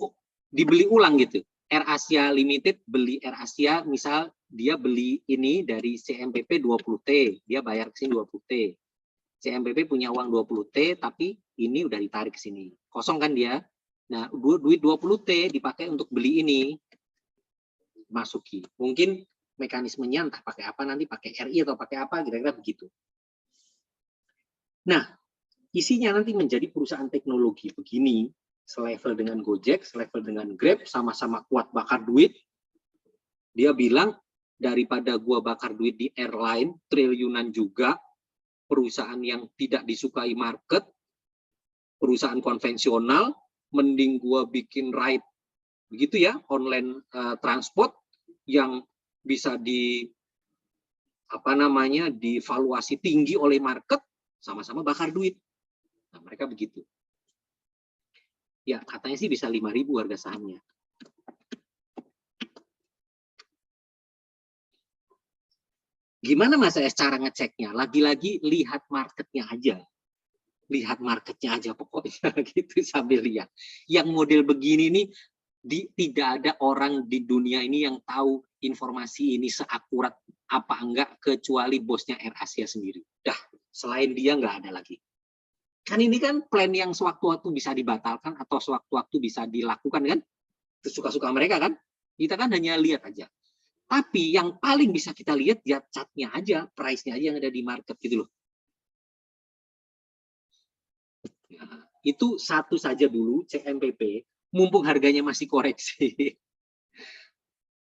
Speaker 2: ulang gitu. AirAsia Limited beli AirAsia, misal dia beli ini dari CMPP 20T, dia bayar ke sini 20T. CMPP punya uang 20T, tapi ini udah ditarik ke sini. Kosong kan dia? Nah, duit 20T dipakai untuk beli ini. Masuki. Mungkin mekanismenya entah pakai apa, nanti pakai RI atau pakai apa, kira-kira begitu. Nah, isinya nanti menjadi perusahaan teknologi begini, selevel dengan Gojek, selevel dengan Grab, sama-sama kuat bakar duit. Dia bilang, daripada gua bakar duit di airline, triliunan juga, perusahaan yang tidak disukai market, perusahaan konvensional, mending gua bikin ride begitu ya, online transport yang bisa divaluasi tinggi oleh market, sama-sama bakar duit. Nah, mereka begitu. Ya, katanya sih bisa 5.000 harga sahamnya. Gimana Mas saya cara ngeceknya? Lagi-lagi lihat marketnya aja. Lihat marketnya aja pokoknya gitu sambil lihat. Yang model begini nih tidak ada orang di dunia ini yang tahu informasi ini seakurat apa enggak kecuali bosnya AirAsia sendiri. Dah, selain dia nggak ada lagi. Kan ini kan plan yang sewaktu-waktu bisa dibatalkan atau sewaktu-waktu bisa dilakukan kan? Suka-suka mereka kan? Kita kan hanya lihat aja. Tapi yang paling bisa kita lihat ya chartnya aja, price-nya aja yang ada di market gitu loh. Nah, itu satu saja dulu CMPP, mumpung harganya masih koreksi.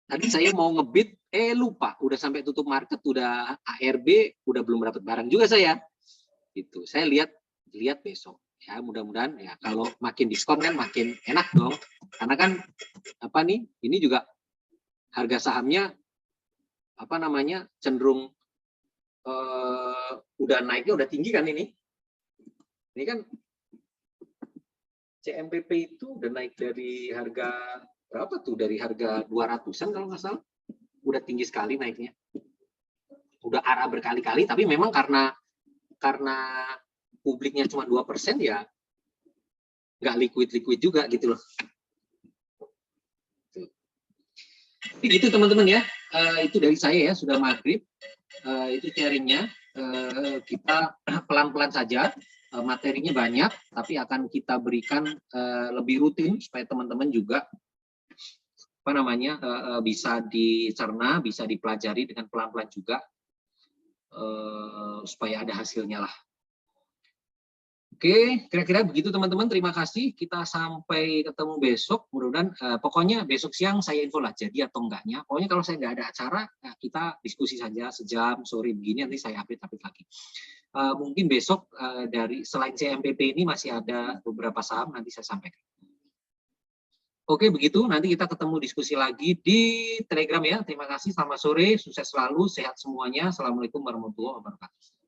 Speaker 2: Tadi saya mau ngebit, lupa, udah sampai tutup market, udah ARB, udah belum dapat barang juga saya. Gitu. Saya lihat besok. Ya, mudah-mudahan ya kalau makin diskon kan makin enak dong. Karena kan ini juga harga sahamnya cenderung udah naiknya udah tinggi kan ini. Ini kan CMPP itu udah naik dari harga berapa tuh? Dari harga 200-an kalau nggak salah. Udah tinggi sekali naiknya. Udah arah berkali-kali, tapi memang karena publiknya cuma 2% ya nggak liquid juga gitu loh. Gitu teman-teman ya, itu dari saya ya, sudah maghrib, itu sharingnya, kita pelan-pelan saja, materinya banyak, tapi akan kita berikan lebih rutin supaya teman-teman juga bisa dicerna, bisa dipelajari dengan pelan-pelan juga, supaya ada hasilnya lah. Oke, kira-kira begitu teman-teman. Terima kasih. Kita sampai ketemu besok. Mudah-mudahan, pokoknya besok siang saya info lah jadi atau enggaknya. Pokoknya kalau saya nggak ada acara, kita diskusi saja sejam, sore begini, nanti saya update lagi. Mungkin besok dari selain CMPP ini masih ada beberapa saham, nanti saya sampaikan. Oke, begitu. Nanti kita ketemu diskusi lagi di Telegram ya. Terima kasih. Selamat sore. Sukses selalu. Sehat semuanya. Assalamualaikum warahmatullahi wabarakatuh.